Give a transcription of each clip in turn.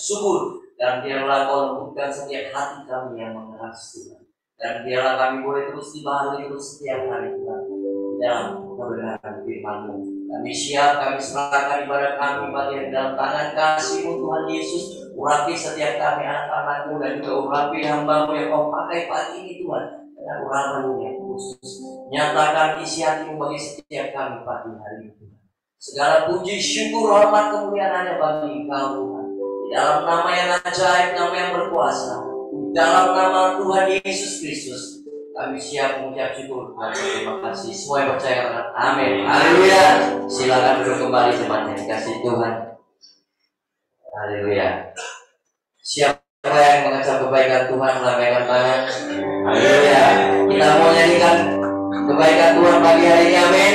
Subur, dan biarlah Kau lembutkan setiap hati kami yang mengeras Tuhan, dan biarlah kami boleh terus dibaharui terus setiap hari Tuhan dalam kebenaran firman-Mu. Kami siap, kami serahkan ibadah kami bagian dalam tangan kasih-Mu Tuhan Yesus. Urapi setiap kami anak-anak-Mu dan juga urapi hamba-Mu yang Kau pakai pagi ini Tuhan dengan urapan-Mu yang khusus. Nyatakan isi hati-Mu bagi setiap kami pagi hari ini Tuhan. Segala puji, syukur, hormat, kemuliaan hanya bagi Engkau Tuhan. Dalam nama yang ajaib, nama yang berkuasa, dalam nama Tuhan Yesus Kristus, kami siap mengucap syukur dan terima kasih. Semua yang percaya katakan amin. Haleluya. Silakan duduk kembali teman-teman yang dikasihi Tuhan. Haleluya. Siapa yang mengecap kebaikan Tuhan, lambaikan tangan. Haleluya. Kita mau nyanyikan kebaikan Tuhan pagi hari ini, amin.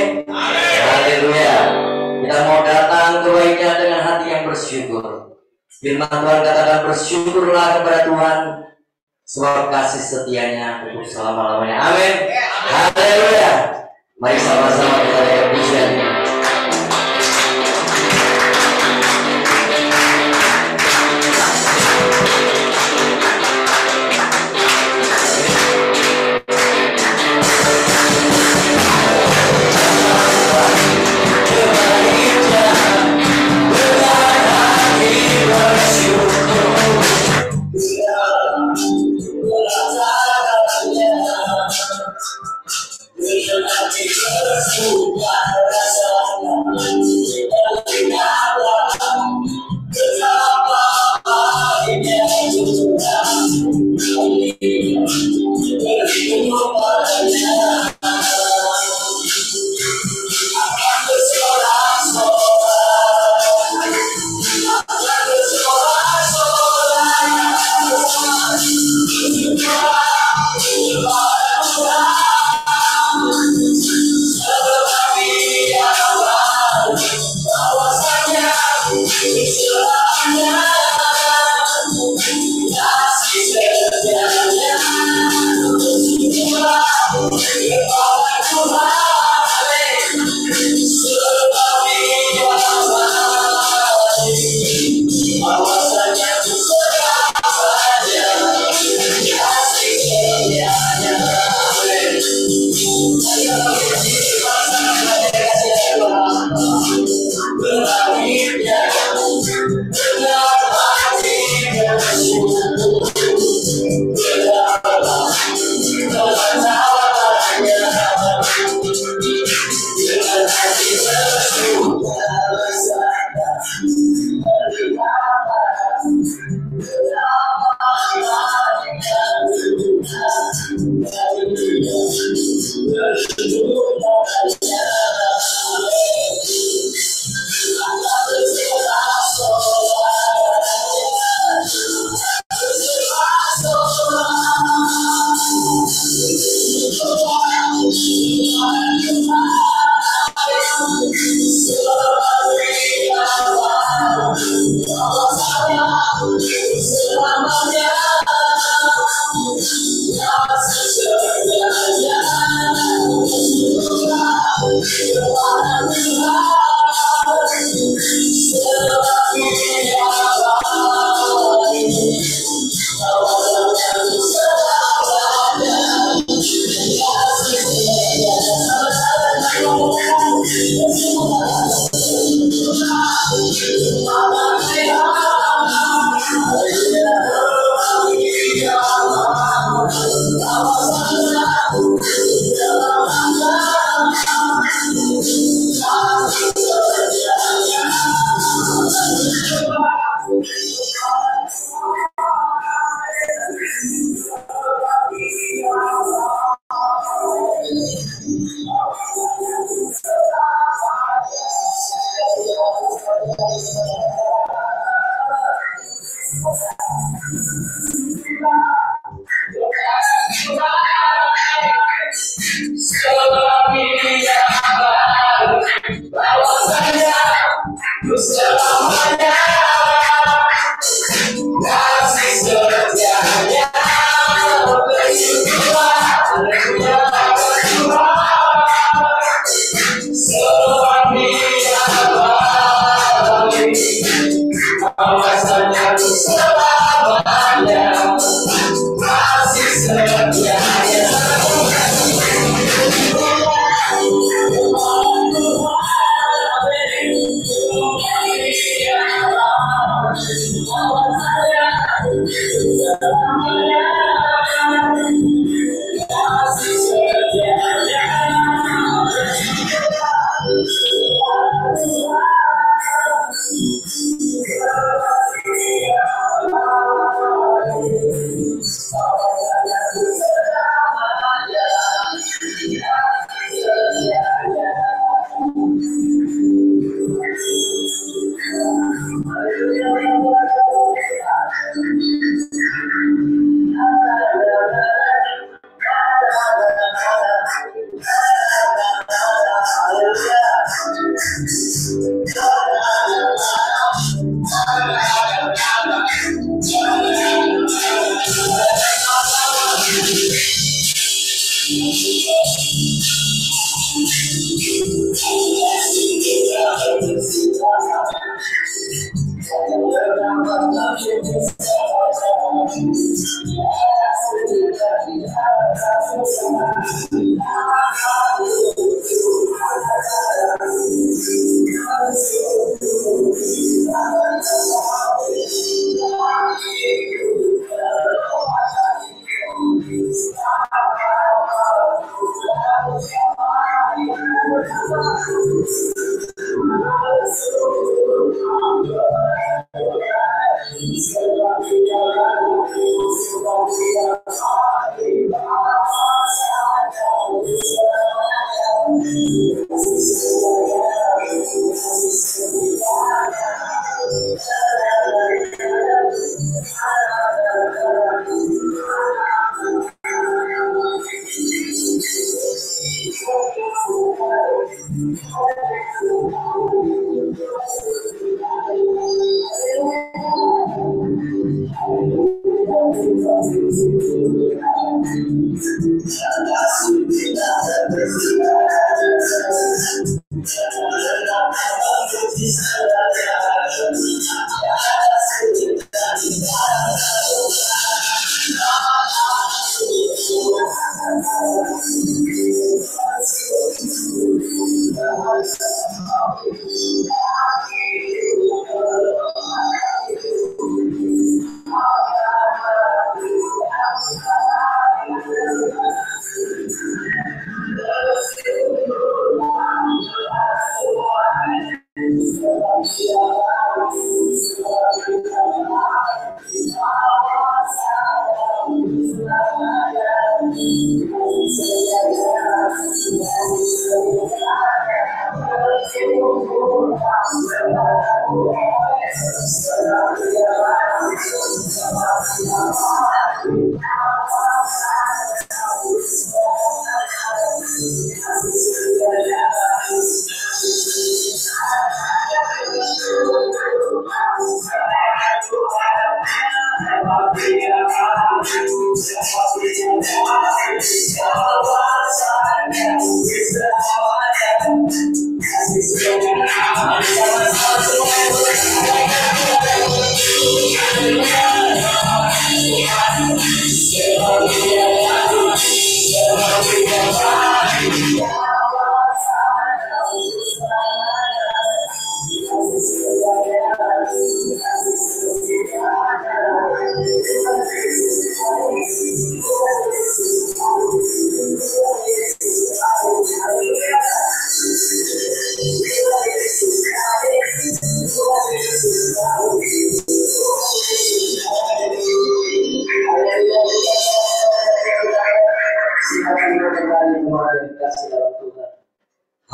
Haleluya. Kita mau datang kebaikan dengan hati yang bersyukur. Firman Tuhan katakan bersyukurlah kepada Tuhan sebab kasih setianya untuk selama-lamanya. Amin. Haleluya. Mari sama-sama kita lihat pujiannya. Bersyukur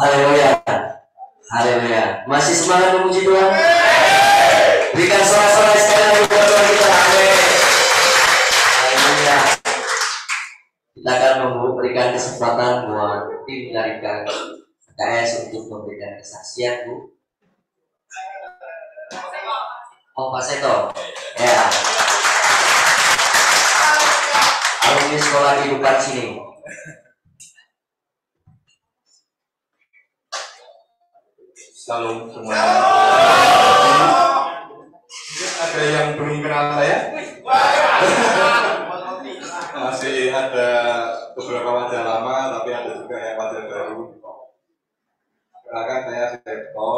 Haleluya, haleluya. Masih semangat memuji Tuhan? Berikan sorak-sorai sekalian buat Tuhan kita. Amin. Haleluya. Kita akan memberikan kesempatan buat tim dari KKS untuk memberikan kesaksian, Bu. Oh, Pak Seto. Ya. Alumni sekolah kehidupan sini. Salam semuanya. Ada yang belum kenal saya? Masih ada beberapa wajah lama, tapi ada juga yang wajah baru. Silakan, saya Seto,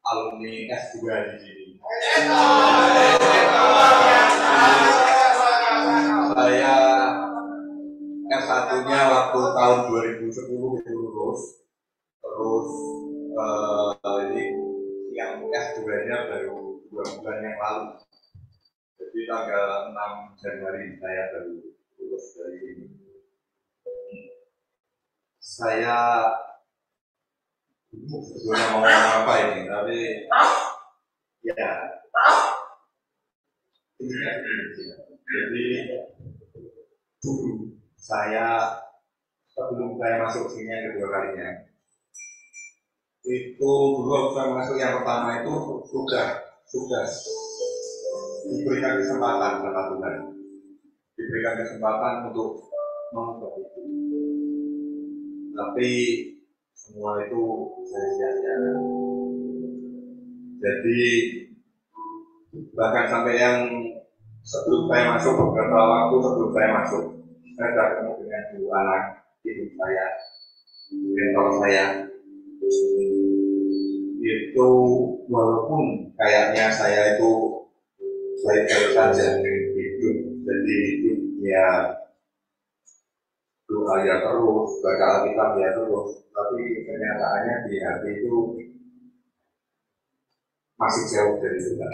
alumni S2 di sini. Saya S1-nya waktu tahun 2010 itu lulus, terus ini yang S2-nya baru 2 bulan yang lalu. Jadi tanggal 6 Januari saya baru lulus dari ini. Saya sebetulnya mau ngomong apa ini, tapi ya ini kan. Jadi dulu saya sebelum saya masuk sini yang kedua kalinya, itu dulu saya masuk yang pertama itu sudah diberikan kesempatan sama Tuhan, diberikan kesempatan untuk mengubah itu, tapi semua itu saya sia-siakan. Jadi bahkan sampai yang sebelum saya masuk, beberapa waktu sebelum saya masuk, saya sudah ketemu dengan 2 anak ibu saya, mentor saya. Itu walaupun kayaknya saya itu baik-baik saja hidup, jadi hidup ya doa ya terus, baca Alkitab ya terus, tapi kenyataannya di hati itu masih jauh dari Tuhan,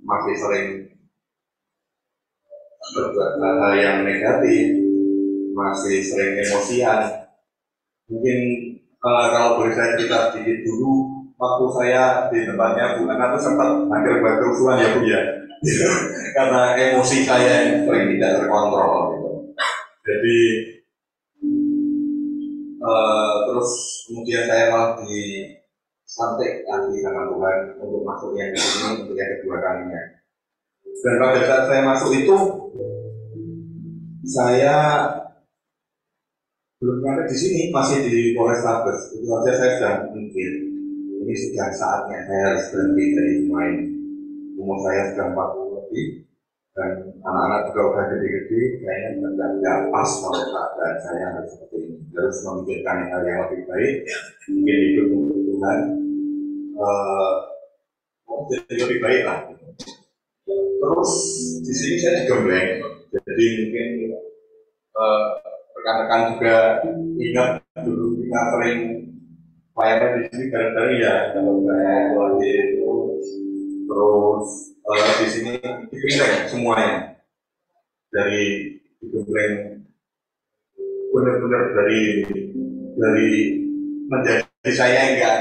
masih sering berbuat hal yang negatif, masih sering emosian. Mungkin kalau boleh saya cerita sedikit dulu, waktu saya di tempatnya Bu Ana itu sempat hampir buat kerusuhan ya Bu ya, karena emosi saya yang sering tidak terkontrol gitu. Jadi terus kemudian saya malah disantik lagi sama Tuhan untuk masuk yang ini untuk yang kedua kalinya. Dan pada saat saya masuk itu, saya belum sampai di sini, masih di Polrestabes. Itu saja saya sudah mikir, ini sudah saatnya saya harus berhenti dari main. Umur saya sudah 40 lebih, dan anak-anak juga udah gede-gede, kayaknya nggak pas kalau keadaan saya harus seperti ini. Harus memikirkan hal yang lebih baik, mungkin hidup untuk Tuhan, jadi lebih baik lah. Terus di sini saya digembleng, jadi mungkin rekan-rekan juga ingat dulu kita sering pelayanan di sini bareng-bareng ya, kalau kayak itu terus di sini digembleng semuanya, dari digembleng benar-benar dari menjadi saya nggak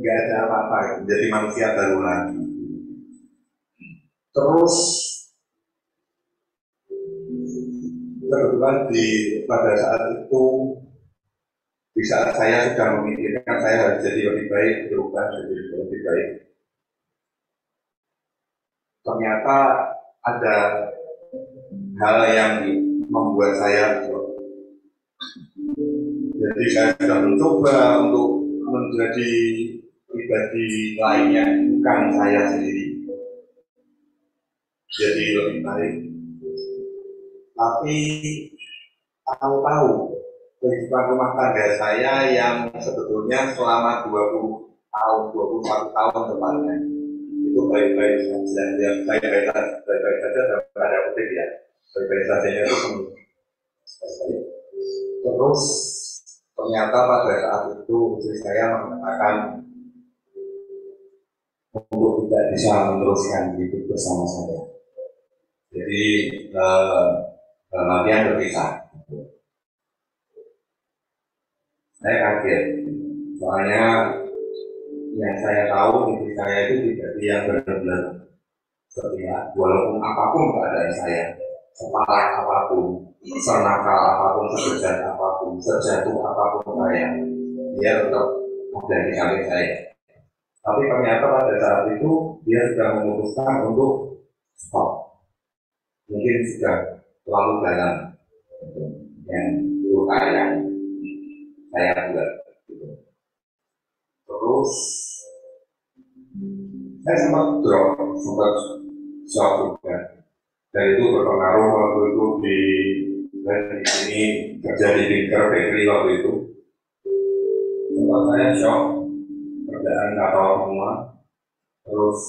ada apa-apa, menjadi manusia baru lagi. Terus kebetulan pada saat itu, di saat saya sudah memikirkan saya harus jadi lebih baik, berubah jadi lebih baik, ternyata ada hal yang membuat saya jadi saya sudah mencoba untuk menjadi pribadi lainnya, bukan saya sendiri, jadi lebih baik. Tapi tahu-tahu kehidupan rumah tangga saya yang sebetulnya selama 20 tahun, 21 tahun tepatnya, itu baik-baik saja. Ya, baik-baik saja dalam tanda kutip ya. Baik-baik saja itu semua. Terus ternyata pada saat itu istri saya mengatakan untuk tidak bisa meneruskan hidup bersama saya. Jadi nanti berpisah. Saya kaget, soalnya yang saya tahu istri saya itu tidak yang benar-benar setia, walaupun apapun keadaan saya, separah apapun, senakal apapun, sebejat apapun, sejatuh apapun saya, dia tetap ada di samping saya. Tapi ternyata pada saat itu dia sudah memutuskan untuk stop. Mungkin sudah terlalu dalam yang luka yang saya buat. Terus saya sempat drop, sempat shock juga. Dan itu berpengaruh waktu itu di sini kerja di Tinker Bakery waktu itu. Sempat saya shock, kerjaan nggak tahu semua. Terus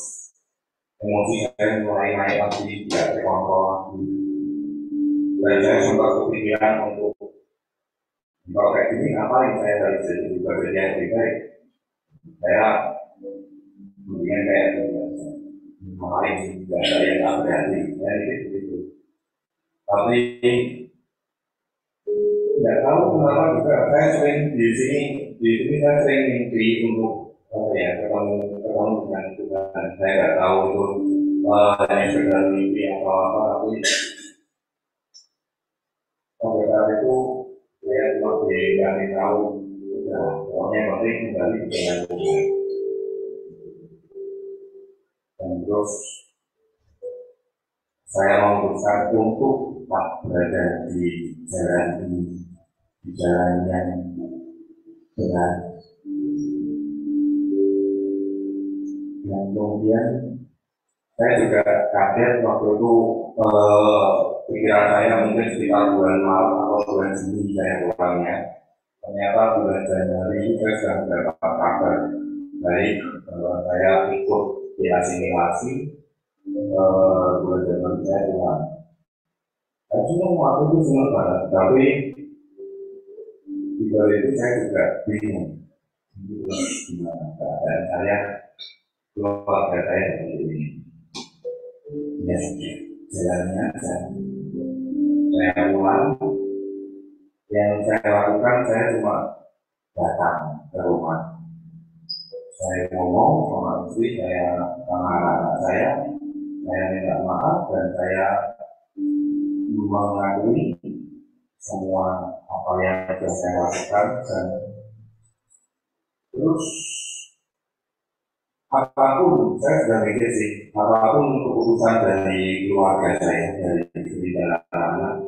emosi saya mulai naik lagi, tidak terkontrol lagi. Dan saya sempat kepikiran untuk kalau kayak gini ngapain saya harus jadi pribadi yang lebih baik. Saya mendingan kayak ngapain nggak ada yang nggak berhati, saya gitu. Tapi nggak tahu kenapa juga saya sering di sini saya sering mimpi untuk ketemu dengan Tuhan. Saya nggak tahu itu hanya sekedar mimpi atau apa, tapi pada saat itu saya cuma dikasih tahu ya pokoknya penting kembali dengan Tuhan. Dan terus saya memutuskan untuk tak berada di jalan ini, di jalan yang benar. Dan kemudian saya juga kaget waktu itu pikiran saya mungkin sekitar bulan Maret atau bulan Juni saya pulangnya. Ternyata bulan Januari saya sudah mendapat kabar baik bahwa saya ikut diasimilasi. Bulan Januari saya pulang. Cuma waktu itu senang banget, tapi di bawah itu saya juga bingung gimana keadaan saya, keluarga saya seperti ini. Ya, jalannya saya pulang. Yang saya lakukan, saya cuma datang ke rumah. Saya ngomong sama istri saya, sama anak saya minta maaf dan saya mengakui semua apa yang sudah saya lakukan. Dan terus apapun saya sudah mikir sih, apapun keputusan dari keluarga saya, dari istri dan anak,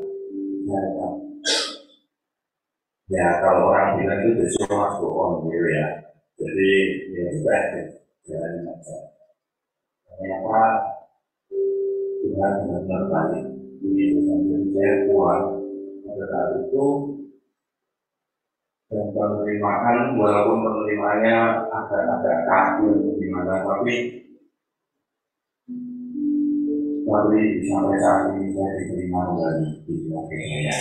ya kalau orang bilang itu the show must go on gitu ya. Jadi ya sudah jalan saja. Ternyata Tuhan benar-benar baik. Begitu sampai saya pulang pada saat itu, dan penerimaan walaupun penerimaannya agak kaku gimana, tapi sampai saat ini saya diterima kembali di Indonesia ya.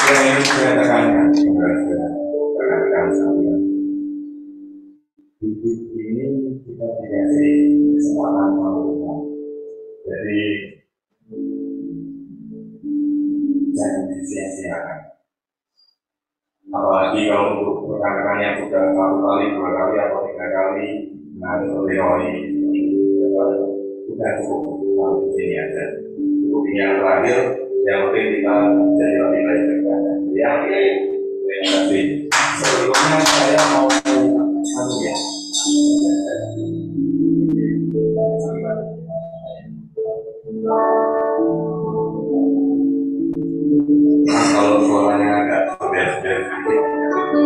Yang ini saya tekankan kepada rekan-rekan sekalian, hidup ini kita dikasih kesempatan Tuhan. Jadi jangan disia-siakan. Apalagi kalau untuk rekan-rekan yang sudah 1 kali, 2 kali atau 3 kali, nah seperti Roy, sudah cukup sampai sini aja. Cukup yang terakhir, yang penting kita jadi lebih baik daripada. Ya, terima kasih. Sebelumnya saya mau ya. Nah, kalau suaranya agak berbeda,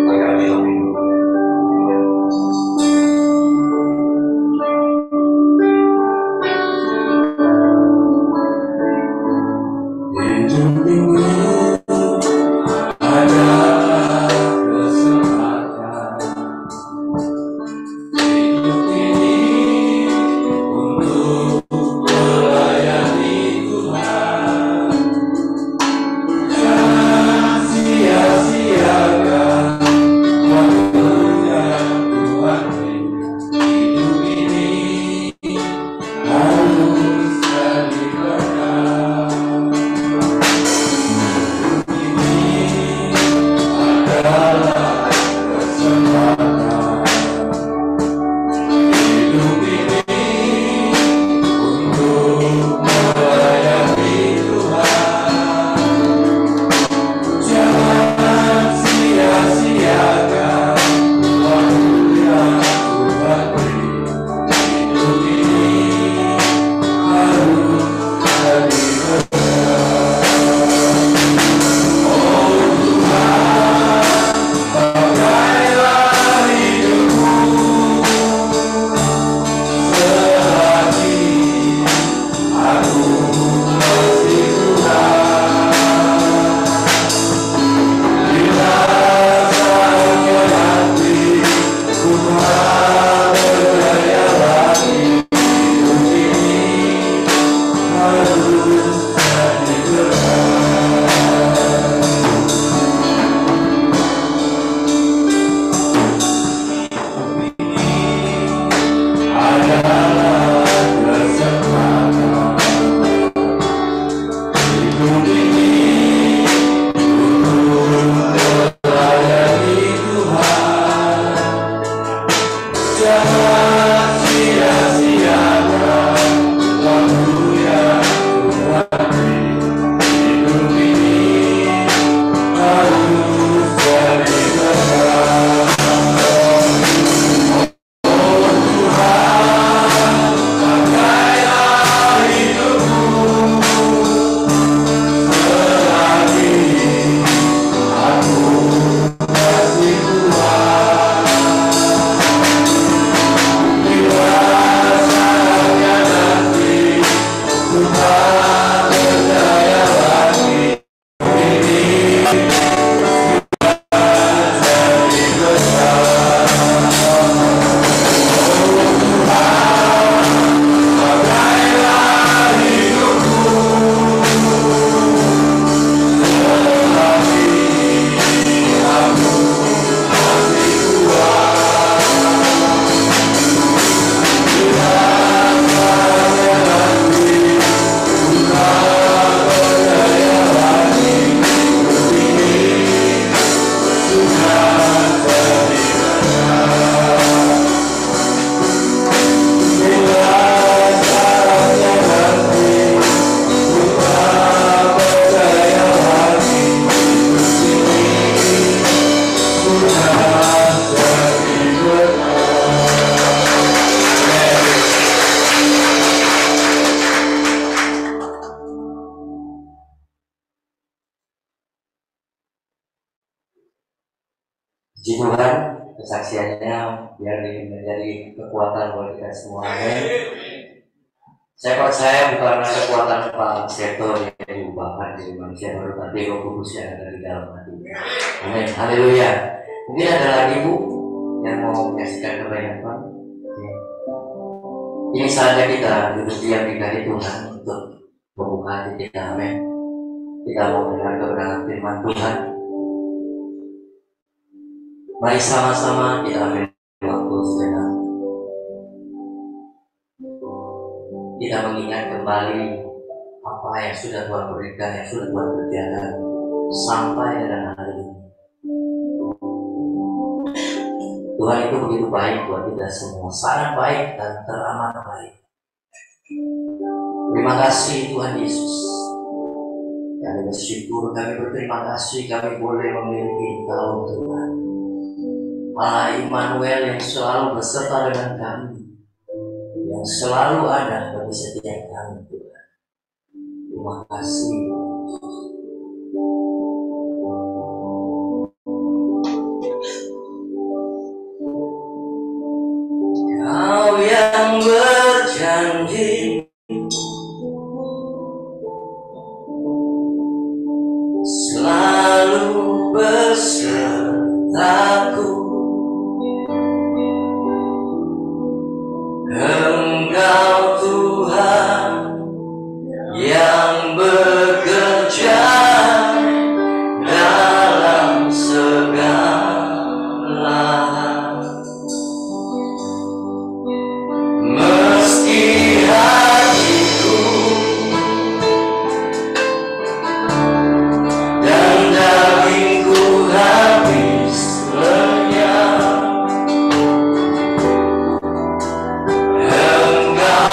agak lebih. Hidup ini adalah kesempatan. Hidup ini untuk melayani Tuhan. Jangan sia-siakan waktu yang Tuhan beri. Hidup ini harus jadi berkah. Adalah kesempatan. Hidup ini untuk melayani Tuhan. Jangan sia-siakan waktu yang Tuhan beri. Hidup ini harus jadi berkah. Oh Tuhan, pakailah hidupku selagi aku masih Tuhan. Bila saatnya nanti ku tak berdaya lagi, hidup ini harus jadi berkah. Adalah kesempatan. Hidup ini untuk melayani Tuhan. Jangan sia-siakan waktu yang Tuhan beri. Hidup ini harus jadi berkah. Oh Tuhan, pakailah hidupku selagi aku masih Tuhan. kesaksiannya biar menjadi kekuatan buat kita semua. Amin. Saya percaya bukan kekuatan Pak Seto yang diubahkan dari manusia baru, tapi Roh Kudus yang ada di dalam hati. Amin. Haleluya. Mungkin ada lagi Bu yang mau menyaksikan kebaikan Pak. Ini saatnya kita duduk diam di kaki Tuhan untuk membuka hati kita. Amin. Kita mau mendengar kebenaran firman Tuhan. Mari sama-sama kita ambil waktu sejenak. Kita mengingat kembali apa yang sudah Tuhan berikan, yang sudah Tuhan kerjakan sampai dengan hari ini. Tuhan itu begitu baik buat kita semua, sangat baik dan teramat baik. Terima kasih Tuhan Yesus. Kami bersyukur, kami berterima kasih, kami boleh memiliki Engkau Tuhan. Allah Immanuel yang selalu beserta dengan kami, yang selalu ada bagi setiap kami Tuhan. Terima kasih. Kau yang berjanji selalu besertaku. Engkau Tuhan yang bekerja dalam segala hal. Meski hatiku dan dagingku habis lenyap, Engkau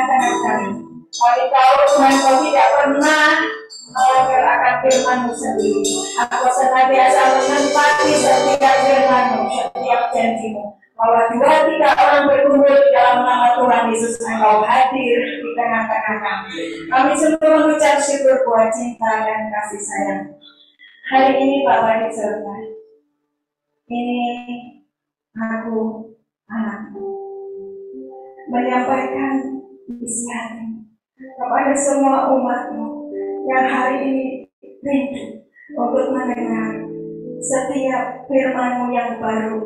tengah-tengah kami. Kami tahu Tuhan Kau tidak pernah melanggar akan firman-Mu sendiri. Aku senantiasa menempati setiap firman-Mu, setiap janji-Mu. Bahwa 2-3 orang berkumpul di dalam nama Tuhan Yesus, Engkau hadir di tengah-tengah kami. Kami semua mengucap syukur buat cinta dan kasih sayang. Hari ini Bapa di surga, ini aku, anakmu, menyampaikan isi hati kepada semua umat-Mu yang hari ini rindu untuk mendengar setiap firman-Mu yang baru,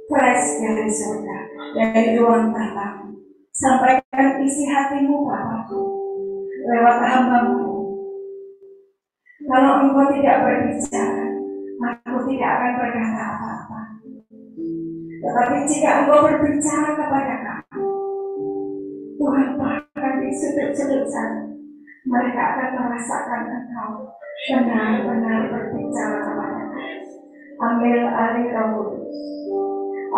fresh dari surga, dari ruang tapamu. Sampaikan isi hatimu Bapakku lewat hamba-Mu. Kalau Engkau tidak berbicara, aku tidak akan berkata apa-apa. Tetapi jika Engkau berbicara kepada kami, Tuhan, bahkan di sudut-sudut sana, mereka akan merasakan Engkau benar-benar berbicara kepada kami. Ambil alih Roh Kudus,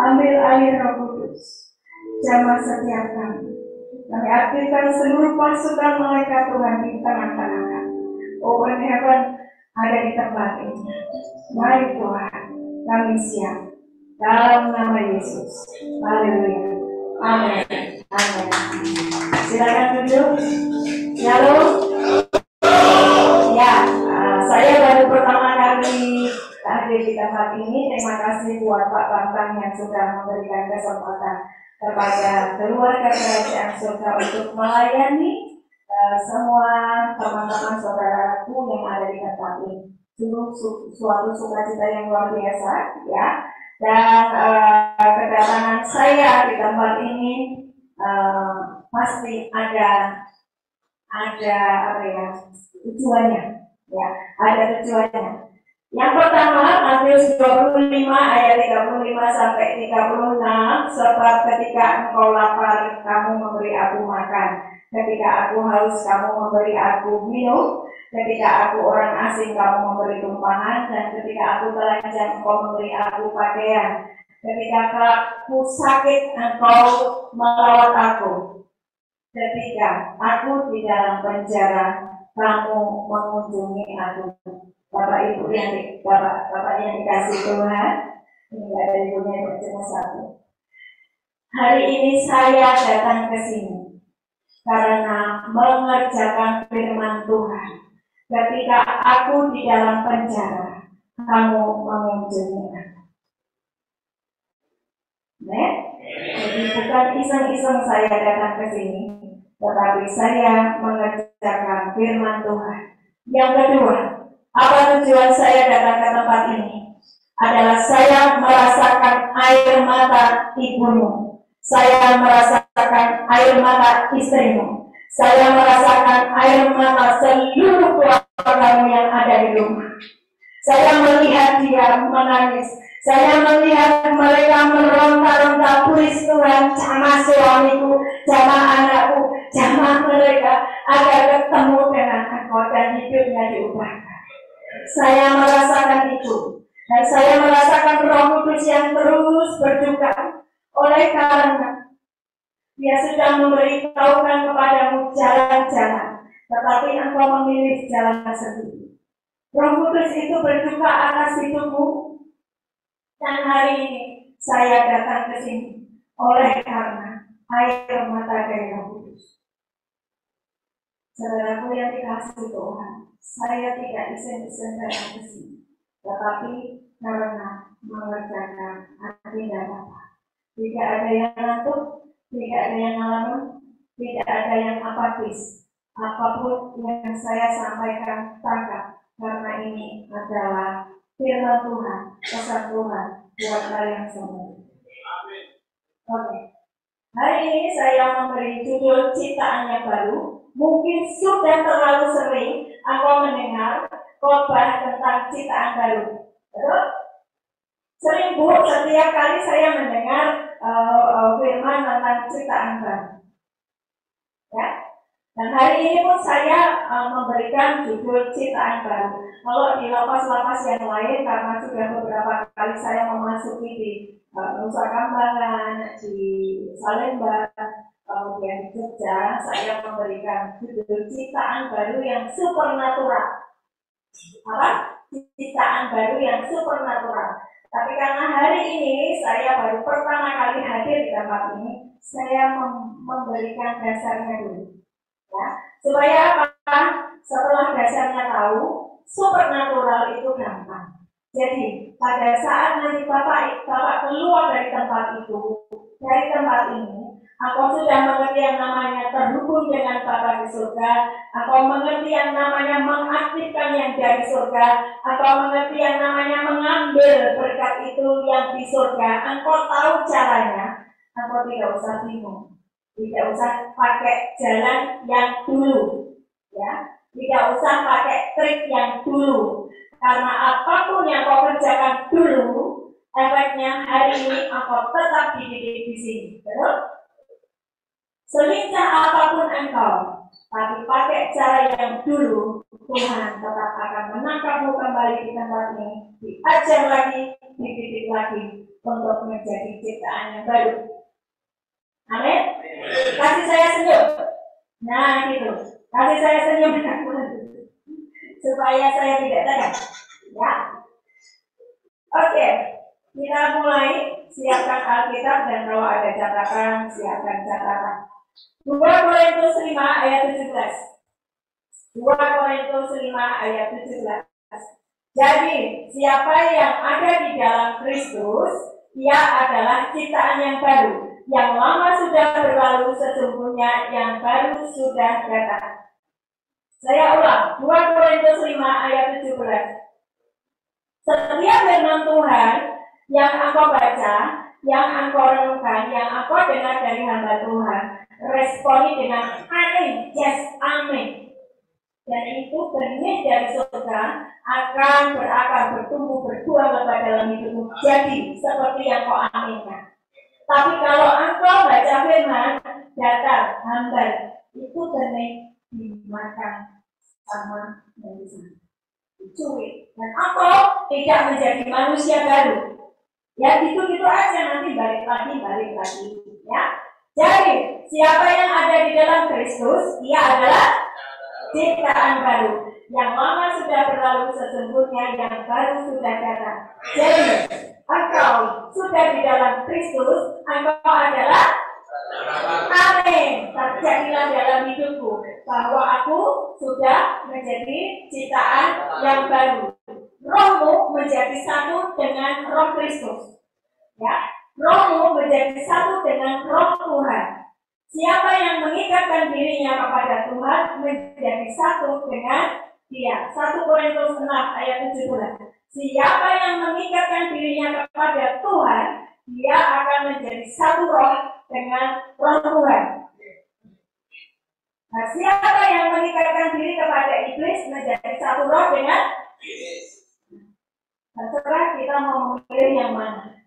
ambil alih Roh Kudus, jamah setiap kami. Kami aktifkan seluruh pasukan malaikat Tuhan di tengah-tengah kami. Open heaven ada di tempat ini. Mari Tuhan, kami siap. Dalam nama Yesus. Haleluya. Amin. Amin. Silakan duduk. Shalom. Ya, saya baru pertama kali hadir di tempat ini. Terima kasih buat Pak Bambang yang sudah memberikan kesempatan kepada keluarga kerajaan surga untuk melayani semua teman-teman saudaraku yang ada di tempat ini. Suatu sukacita yang luar biasa, ya. Dan kedatangan saya di tempat ini pasti ada apa ya, tujuannya, ya, ada tujuannya. Yang pertama, Matius 25 ayat 35 sampai 36, sebab ketika engkau lapar, kamu memberi aku makan. Ketika aku haus, kamu memberi aku minum. Ketika aku orang asing, kamu memberi tumpangan. Dan ketika aku telanjang, engkau memberi aku pakaian. Ketika aku sakit, engkau merawat aku. Ketika aku di dalam penjara, kamu mengunjungi aku. Bapak Ibu yang dikasih Tuhan, ini ada ibunya yang cuma satu. Hari ini saya datang ke sini karena mengerjakan firman Tuhan. Ketika aku di dalam penjara, kamu mengunjungi aku. Jadi bukan iseng-iseng saya datang ke sini, tetapi saya mengerjakan firman Tuhan. Yang kedua, apa tujuan saya datang ke tempat ini? Adalah saya merasakan air mata ibumu. Saya merasakan air mata istrimu. Saya merasakan air mata seluruh keluargamu yang ada di rumah. Saya melihat dia menangis. Saya melihat mereka meronta-ronta, please Tuhan, jamah suamiku, jamah anakku, jamah mereka agar ketemu dengan Engkau dan hidupnya diubahkan. Saya merasakan itu, dan saya merasakan Roh Kudus yang terus berduka oleh karena Dia sudah memberitahukan kepadamu jalan-jalan, tetapi engkau memilih jalan sendiri. Roh Kudus itu berduka atas hidupmu, dan hari ini saya datang ke sini oleh karena air mata dari Roh Kudus. Saudaraku yang dikasihi Tuhan, saya tidak iseng-iseng datang ke sini, tetapi karena mengerjakan agenda Bapa. Tidak ada yang ngantuk, tidak ada yang ngalamin, tidak ada yang apatis. Apapun yang saya sampaikan tangkap, karena ini adalah firman Tuhan, pesan Tuhan buat kalian semua. Oke. Hari ini saya memberi judul ciptaan yang baru. Mungkin sudah terlalu sering aku mendengar khotbah tentang ciptaan baru. Betul? Sering Bu, setiap kali saya mendengar firman tentang ciptaan baru. Ya. Dan hari ini pun saya memberikan judul ciptaan baru. Kalau di lapas-lapas yang lain, karena sudah beberapa kali saya memasuki di Nusa Kambangan, di Salemba, kemudian di Jogja, saya memberikan judul ciptaan baru yang supernatural. Apa? Ciptaan baru yang supernatural. Tapi karena hari ini saya baru pertama kali hadir di tempat ini, saya memberikan dasarnya dulu. Ya, supaya apa? Setelah dasarnya tahu, supernatural itu gampang. Jadi pada saat nanti Bapak keluar dari tempat itu, dari tempat ini, aku sudah mengerti yang namanya terhubung dengan Bapa di surga, aku mengerti yang namanya mengaktifkan yang dari surga, aku mengerti yang namanya mengambil berkat itu yang di surga. Engkau tahu caranya, engkau tidak usah bingung, tidak usah pakai jalan yang dulu, ya, tidak usah pakai trik yang dulu, karena apapun yang kau kerjakan dulu, efeknya hari ini engkau tetap dididik di sini, betul? Selincah apapun engkau, tapi pakai cara yang dulu, Tuhan tetap akan menangkapmu kembali di tempat ini, diajar lagi, dididik lagi untuk menjadi ciptaan yang baru. Amin. Kasih saya senyum. Nah gitu. Kasih saya senyum supaya saya tidak tegang. Ya. Oke. Kita mulai. Siapkan Alkitab dan kalau ada catatan, siapkan catatan. 2 Korintus 5 ayat 17. 2 Korintus 5 ayat 17. Jadi, siapa yang ada di dalam Kristus, ia adalah ciptaan yang baru. Yang lama sudah berlalu, sesungguhnya yang baru sudah datang. Saya ulang, 2 Korintus 5 ayat 17. Setiap firman Tuhan yang engkau baca, yang engkau renungkan, yang engkau dengar dari hamba Tuhan, responi dengan amin, yes, amin. Dan itu benih dari surga akan berakar, bertumbuh, berbuah lebat dalam hidupmu. Jadi seperti yang kau aminkan. Tapi kalau engkau baca firman, datar, hambar, itu benih dimakan sama manusia, dicuri, dan engkau tidak menjadi manusia baru. Ya gitu-gitu aja, nanti balik lagi, ya. Jadi siapa yang ada di dalam Kristus, ia adalah ciptaan baru. Yang lama sudah berlalu, sesungguhnya yang baru sudah datang. Jadi engkau sudah di dalam Kristus, engkau adalah amin. Terjadilah dalam hidupku bahwa aku sudah menjadi ciptaan yang baru. Rohmu menjadi satu dengan roh Kristus. Ya, rohmu menjadi satu dengan roh Tuhan. Siapa yang mengikatkan dirinya kepada Tuhan menjadi satu dengan Dia. 1 Korintus 6 ayat 17. Siapa yang mengikatkan dirinya kepada Tuhan, dia akan menjadi satu roh dengan roh Tuhan. Nah, siapa yang mengikatkan diri kepada iblis menjadi satu roh dengan iblis. Terserah kita mau memilih yang mana.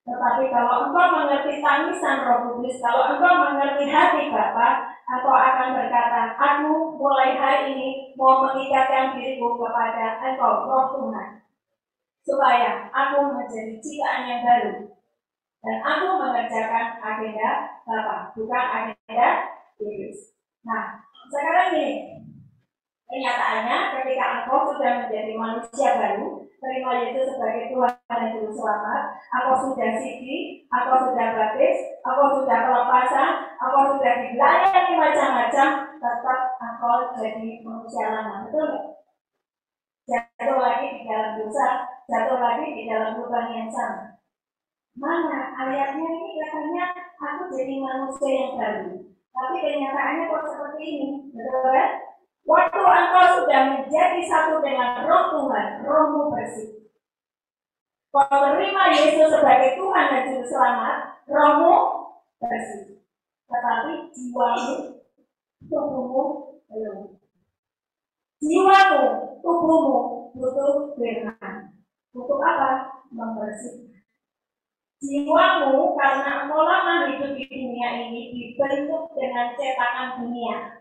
Tetapi kalau engkau mengerti tangisan Roh Kudus, kalau engkau mengerti hati Bapa, engkau akan berkata, aku mulai hari ini mau mengikatkan diriku kepada engkau, Roh Tuhan, supaya aku menjadi ciptaan yang baru dan aku mengerjakan agenda Bapa, bukan agenda iblis. Nah, sekarang ini kenyataannya ketika engkau sudah menjadi manusia baru, terima Yesus sebagai Tuhan dan Juru Selamat, aku sudah sidi, aku sudah baptis, aku sudah pelepasan, aku sudah dilayani macam-macam, tetap engkau jadi manusia lama, betul? Jatuh lagi di dalam dosa, jatuh lagi di dalam lubang yang sama. Mana ayatnya ini katanya aku jadi manusia yang baru, tapi kenyataannya kok seperti ini, betul kan? Waktu engkau sudah menjadi satu dengan roh Tuhan, rohmu bersih. Kau menerima Yesus sebagai Tuhan dan Juru Selamat, rohmu bersih. Tetapi jiwamu, tubuhmu belum. Jiwamu, tubuhmu butuh firman. Butuh apa? Membersihkan. Jiwamu karena engkau lama hidup di dunia ini dibentuk dengan cetakan dunia.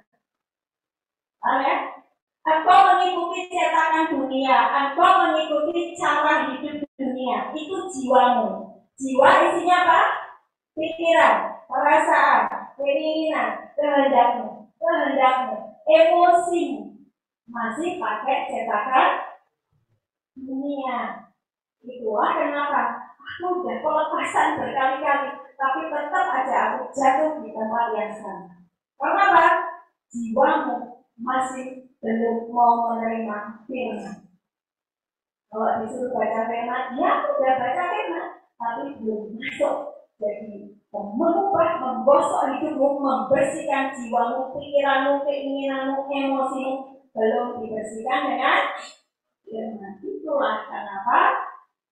Ya? Engkau mengikuti cetakan dunia, engkau mengikuti cara hidup dunia, itu jiwamu. Jiwa isinya apa? Pikiran, perasaan, keinginan, kehendakmu. masih pakai cetakan dunia. Itulah kenapa aku udah pelepasan berkali-kali, tapi tetap aja aku jatuh di tempat yang sama. Kenapa? Jiwamu masih belum mau menerima firman. Kalau disuruh baca firman, ya udah baca firman, tapi belum masuk. Jadi mengubah, menggosok hidupmu, membersihkan jiwamu, pikiranmu, keinginanmu, emosimu, belum dibersihkan dengan firman. Itulah kenapa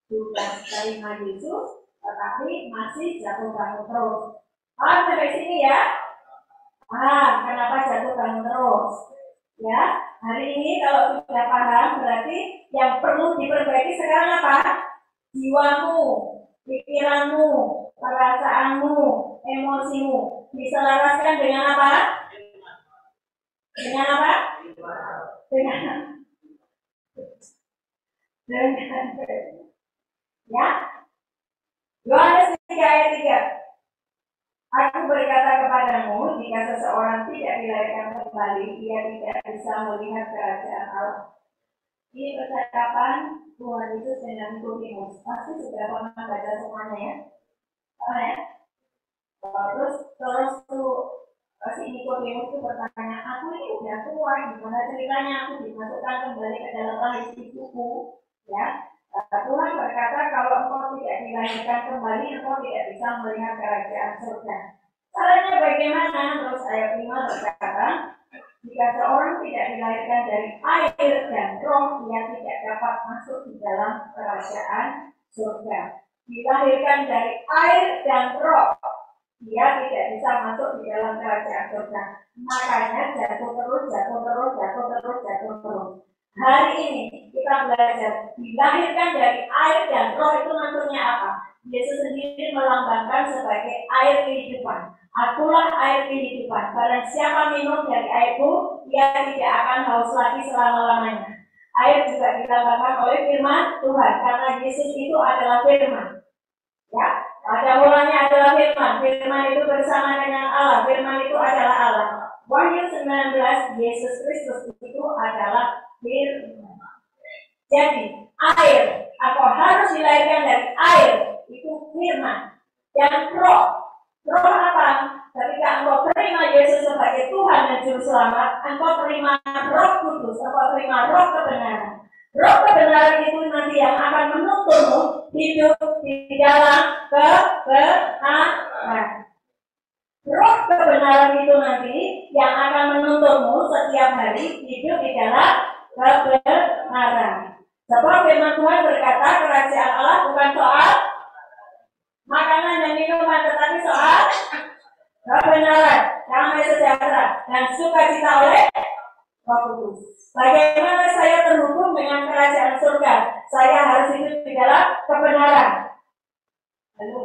sudah terima Yesus, tetapi masih jatuh bangun terus. Sampai sini ya. Kenapa jatuh bangun terus? Ya, hari ini kalau sudah paham, berarti yang perlu diperbaiki sekarang apa? Jiwamu, pikiranmu, perasaanmu, emosimu. Diselaraskan dengan apa? Dengan apa? Dengan ya. Yohanes 3 ayat 3. Aku berkata kepadamu, jika seseorang tidak dilahirkan kembali, ia tidak bisa melihat kerajaan Allah. Ini percakapan Tuhan Yesus dengan Nikodemus. Pasti sudah pernah baca semuanya ya. Terus tuh si Nikodemus itu bertanya, aku ini udah tua, gimana ceritanya aku dimasukkan kembali ke dalam lahir ibuku? Ya. Tuhan berkata, kalau engkau tidak dilahirkan kembali, engkau tidak bisa melihat kerajaan surga. Caranya bagaimana? Terus ayat 5 berkata, jika seorang tidak dilahirkan dari air dan roh, ia tidak dapat masuk di dalam kerajaan surga. Dilahirkan dari air dan roh, ia tidak bisa masuk di dalam kerajaan surga. Makanya jatuh terus. Hari ini kita belajar dilahirkan dari air dan roh itu maksudnya apa? Yesus sendiri melambangkan sebagai air kehidupan. Akulah air kehidupan. Barang siapa minum dari airku, ia tidak akan haus lagi selama-lamanya. Air juga dilambangkan oleh firman Tuhan, karena Yesus itu adalah firman. Ya, pada mulanya adalah firman. Firman itu bersama dengan Allah. Firman itu adalah Allah. Wahyu 19, Yesus Kristus itu adalah firman. Jadi air, atau harus dilahirkan dari air, itu firman. Dan roh apa? Ketika engkau terima Yesus sebagai Tuhan dan Juru Selamat, engkau terima Roh Kudus, engkau terima Roh kebenaran. Roh kebenaran itu nanti yang akan menuntunmu hidup di dalam kebenaran. Roh kebenaran itu nanti yang akan menuntunmu setiap hari hidup di dalam kebenaran. Sebab firman Tuhan berkata, kerajaan Allah bukan soal makanan dan minuman, tetapi soal kebenaran, damai sejahtera, dan sukacita oleh Roh Kudus. Bagaimana saya terhubung dengan kerajaan surga? Saya harus hidup di dalam kebenaran. Lalu,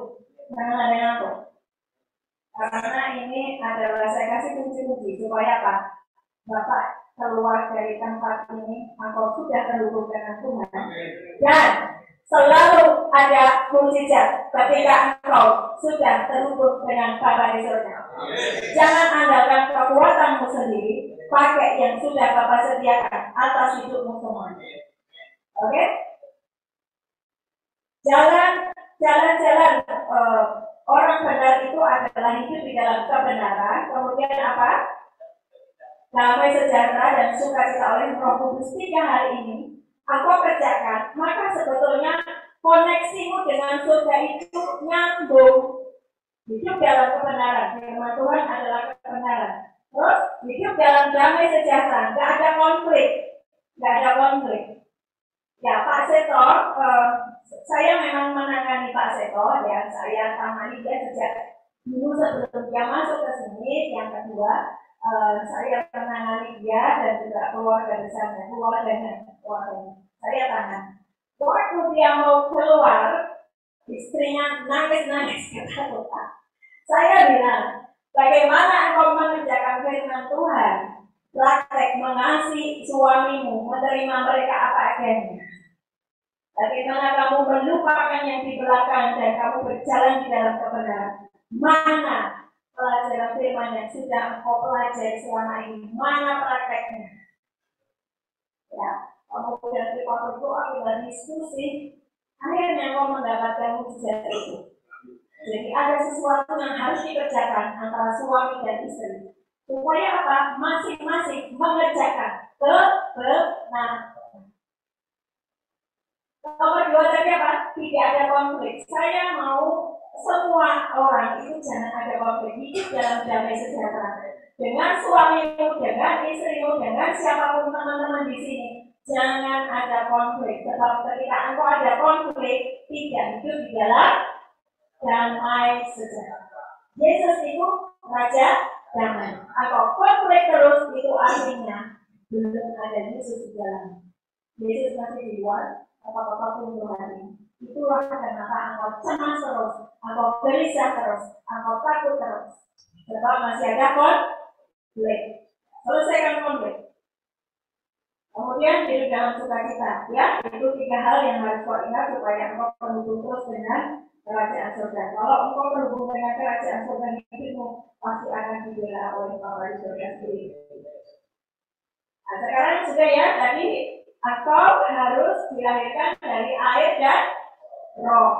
jangan ada apa? Karena ini adalah saya kasih kunci-kunci supaya apa? Bapak keluar dari tempat ini, engkau sudah terhubung dengan Tuhan, dan selalu ada mukjizat ketika engkau sudah terhubung dengan Bapa di surga. Jangan andalkan kekuatanmu sendiri, pakai yang sudah Bapa sediakan atas hidupmu semua. Oke? Jalan-jalan orang benar itu adalah hidup di dalam kebenaran. Kemudian apa? Damai sejahtera dan sukacita oleh Roh Kudus. 3 hal ini engkau kerjakan, maka sebetulnya koneksimu dengan surga itu nyambung. Hidup dalam kebenaran, firman Tuhan adalah kebenaran. Terus hidup dalam damai sejahtera, nggak ada konflik. Ya Pak Seto, saya memang menangani Pak Seto, ya saya tangani dia sejak dulu sebelum dia masuk ke sini. Yang kedua, saya menangani dia dan juga keluarga besarnya, keluarganya. Saya tangan. Waktu dia mau keluar, istrinya nangis ketakutan. Saya bilang, bagaimana engkau mengerjakan firman Tuhan? Praktek mengasihi suamimu, menerima mereka apa adanya. Bagaimana kamu melupakan yang di belakang dan kamu berjalan di dalam kebenaran? Mana pelajaran firman yang sudah engkau pelajari selama ini? Mana prakteknya? Ya, kemudian di waktu itu akibat diskusi, akhirnya kau mendapatkan mujizat itu. Jadi ada sesuatu yang harus dikerjakan antara suami dan istri. Supaya apa? Masing-masing mengerjakan kebenaran. Nomor dua tadi apa? Tidak ada konflik. Saya mau semua orang itu jangan ada konflik, hidup dalam damai sejahtera. Dengan suamimu, dengan istrimu, dengan siapapun teman-teman di sini, jangan ada konflik. Sebab ketika engkau ada konflik, tidak hidup di dalam damai sejahtera. Yesus itu Raja damai. Atau konflik terus itu artinya belum ada Yesus di dalam. Yesus masih di luar, apa-apa pun Tuhan. Itulah kenapa engkau cemas terus, engkau gelisah terus, engkau takut terus. Sebab masih ada konflik. Selesaikan konflik. Kemudian hidup dalam sukacita, ya, itu 3 hal yang harus kau ingat supaya engkau berhubung terus dengan kerajaan surga. Kalau engkau berhubung dengan kerajaan surga hidupmu pasti akan dibela oleh Bapa di surga sendiri. Nah, sekarang sudah ya, tadi engkau harus dilahirkan dari air dan roh.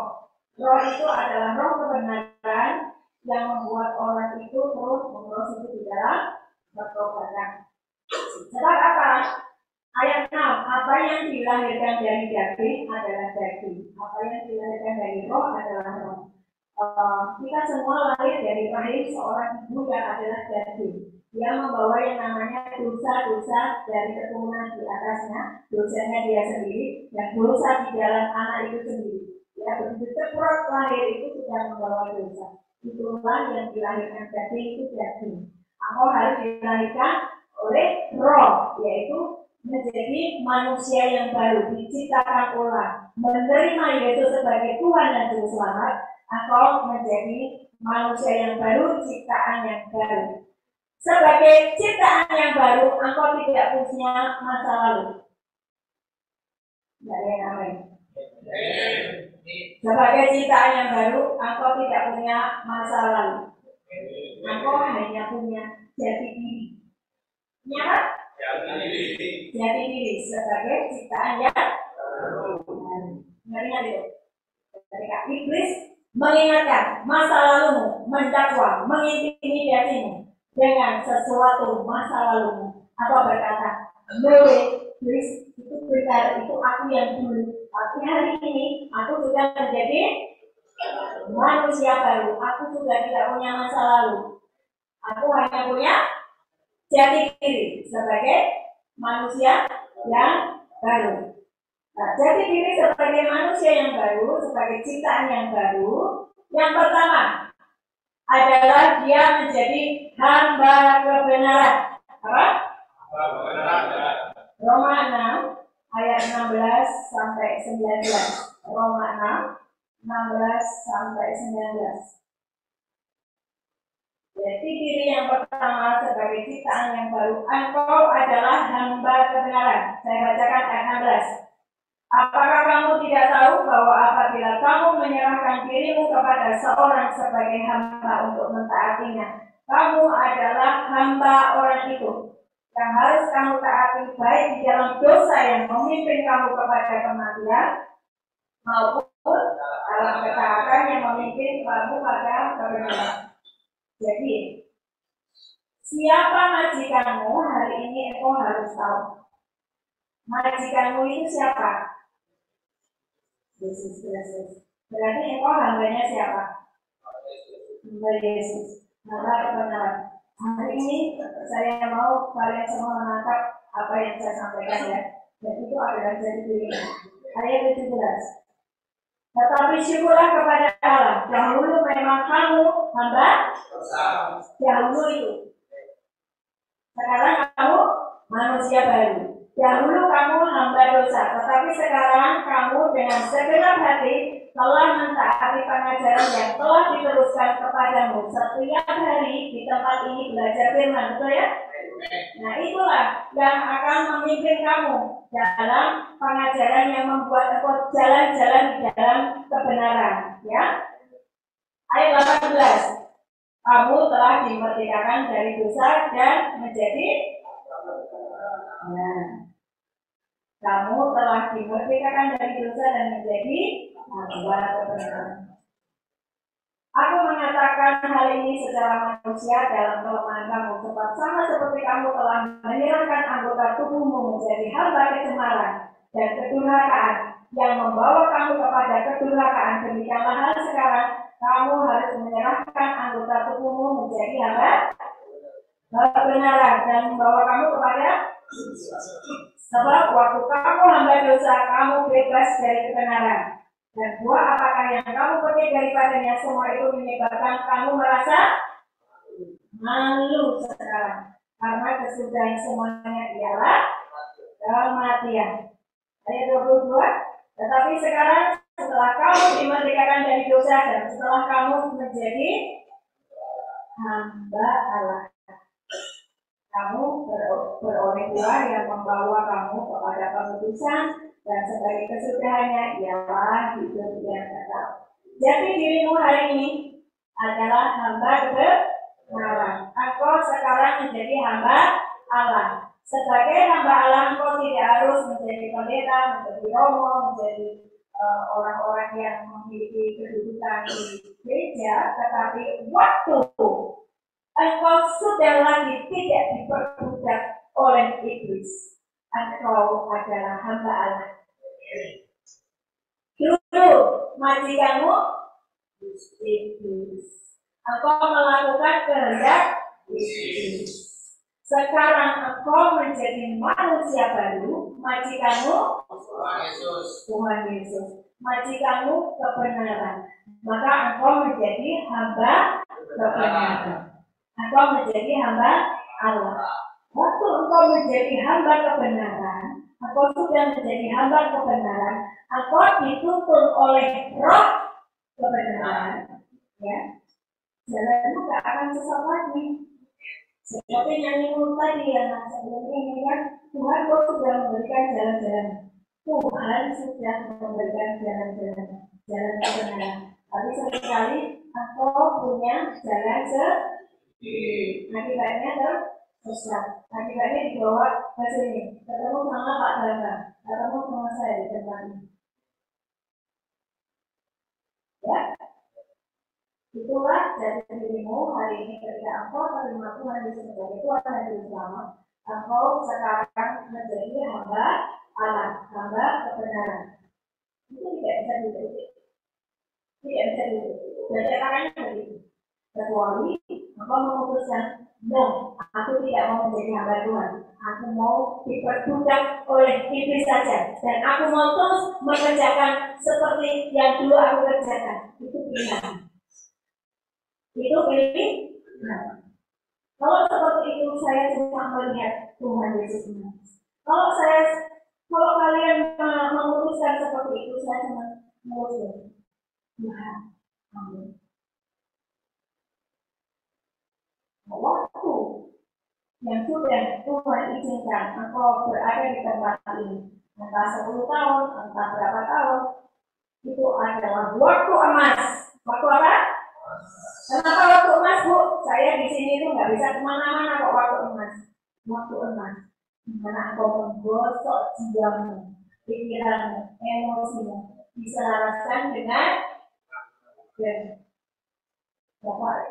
Roh itu adalah roh kebenaran yang membuat orang itu terus menerus hidup di dalam pertobatan. Sebab apa? Ayat 6, apa yang dilahirkan dari daging adalah daging, apa yang dilahirkan dari roh adalah roh. Kita semua lahir dari rahim seorang ibu yang adalah daging. Dia membawa yang namanya dosa-dosa dari keturunan di atasnya, dosanya dia sendiri, dan dosa di dalam anak itu sendiri. Ya, begitu cepat lahir itu sudah membawa dosa. Itulah yang dilahirkan daging itu daging. Engkau harus dilahirkan oleh roh, yaitu menjadi manusia yang baru, diciptakan ulang, menerima Yesus sebagai Tuhan dan Juru Selamat, atau menjadi manusia yang baru, ciptaan yang baru. Sebagai ciptaan yang baru, engkau tidak punya masa lalu. Tidak ada yang amin. Sebagai ciptaan yang baru, engkau tidak punya masa lalu. Engkau hanya punya jati diri. Punya apa? Jati diri sebagai ciptaan yang baru. Ingat itu. Ketika iblis mengingatkan masa lalumu, mendakwa, mengintimidasimu dengan sesuatu masa lalumu, atau berkata, iblis itu benar, itu aku yang dulu, tapi hari ini aku sudah menjadi manusia baru, aku sudah tidak punya masa lalu, aku hanya punya jati diri sebagai manusia yang baru. Nah, jati diri sebagai manusia yang baru, sebagai ciptaan yang baru, yang pertama adalah dia menjadi hamba kebenaran. Apa? Roma 6 ayat 16 sampai 19. Roma 6 16 sampai 19. Jadi diri yang pertama sebagai ciptaan yang baru, engkau adalah hamba kebenaran. Saya bacakan ayat 16. Apakah kamu tidak tahu bahwa apabila kamu menyerahkan dirimu kepada seorang sebagai hamba untuk mentaatinya, kamu adalah hamba orang itu yang harus kamu taati baik di dalam dosa yang memimpin kamu kepada kematian maupun dalam ketaatan yang memimpin kamu pada kebenaran. Jadi, siapa majikanmu hari ini engkau harus tahu. Majikanmu itu siapa? Yesus Kristus. Berarti engkau hambanya siapa? Hamba Yesus. Hamba kebenaran. Hari ini saya mau kalian semua menangkap apa yang saya sampaikan ya. Dan itu adalah jati diri. Ayat 17. Tetapi syukurlah kepada Allah. Dahulu memang kamu hamba dahulu itu. Sekarang kamu manusia baru. Dahulu kamu hamba dosa, tetapi sekarang kamu dengan segenap hati telah mentaati pengajaran yang telah diteruskan kepadamu. Setiap hari di tempat ini belajar firman, betul ya? Nah, itulah yang akan memimpin kamu dalam pengajaran yang membuat engkau jalan-jalan di dalam kebenaran, ya. Ayat 18. Kamu telah dimerdekakan dari dosa dan menjadi Kamu telah dimerdekakan dari dosa dan menjadi hamba kebenaran. Aku mengatakan hal ini secara manusia dalam kelemahan kamu, sebab sama seperti kamu telah menyerahkan anggota tubuhmu menjadi hamba kecemaran dan kedurhakaan yang membawa kamu kepada kedurhakaan, demikianlah hal sekarang kamu harus menyerahkan anggota tubuhmu menjadi hamba kebenaran dan membawa kamu kepada, sebab waktu kamu hamba dosa, kamu bebas dari kebenaran. Dan buah apakah yang kamu petik daripadanya, semua itu menyebabkan kamu merasa malu sekarang. Karena kesudahan semuanya ialah kematian. Ayat 22. Tetapi sekarang setelah kamu dimerdekakan dari dosa dan setelah kamu menjadi hamba Allah, kamu beroleh buah yang membawa kamu kepada pengudusan, dan sebagai kesudahannya ialah hidup yang kekal. Jadi dirimu hari ini adalah hamba kebenaran. Engkau sekarang menjadi hamba Allah. Sebagai hamba Allah, engkau tidak harus menjadi pendeta, menjadi romo, menjadi orang-orang yang memiliki kedudukan di gereja, tetapi waktu engkau sudah lagi tidak diperbudak oleh iblis. Engkau adalah hamba Allah. Dulu majikanmu iblis. Engkau melakukan kehendak iblis. Sekarang engkau menjadi manusia baru. Majikanmu Tuhan Yesus. Majikanmu kebenaran. Maka engkau menjadi hamba kebenaran. Engkau menjadi hamba Allah. Waktu engkau menjadi hamba kebenaran, engkau sudah menjadi hamba kebenaran, engkau dituntun oleh roh kebenaran, ya. Jalanmu gak akan sesat lagi. Seperti nyanyi tadi yang sebelum ini kan, Tuhan kau sudah memberikan jalan-jalan. Tuhan sudah memberikan jalan-jalan, jalan kebenaran. Tapi seringkali engkau punya jalan akibatnya tersesat. Akibatnya dibawa ke sini, ketemu sama Pak Dana, ketemu sama saya di tempat ini. Ya, itulah dari dirimu hari ini ketika engkau terima Tuhan Yesus sebagai Tuhan dan Juru Selamat. Engkau sekarang menjadi hamba Allah, hamba kebenaran. Itu tidak bisa diuji. Tidak bisa diuji. Dan caranya begitu. Kecuali engkau memutuskan, no, aku tidak mau menjadi hamba Tuhan. Aku mau diperbudak oleh iblis saja. Dan aku mau terus mengerjakan seperti yang dulu aku kerjakan. Itu pilihan. Itu pilih. Nah, kalau seperti itu saya cuma melihat Tuhan Yesus. Kalau kalian memutuskan seperti itu, saya cuma memutuskan Tuhan. Amin. Waktu yang sudah Tuhan izinkan engkau berada di tempat ini, entah 10 tahun, entah berapa tahun, itu adalah waktu emas. Waktu apa? Kenapa waktu emas, Bu? Saya di sini itu nggak bisa kemana-mana kok waktu emas. Waktu emas, dimana engkau menggosok jiwamu, pikiranmu, emosimu, diselaraskan dengan Bapak,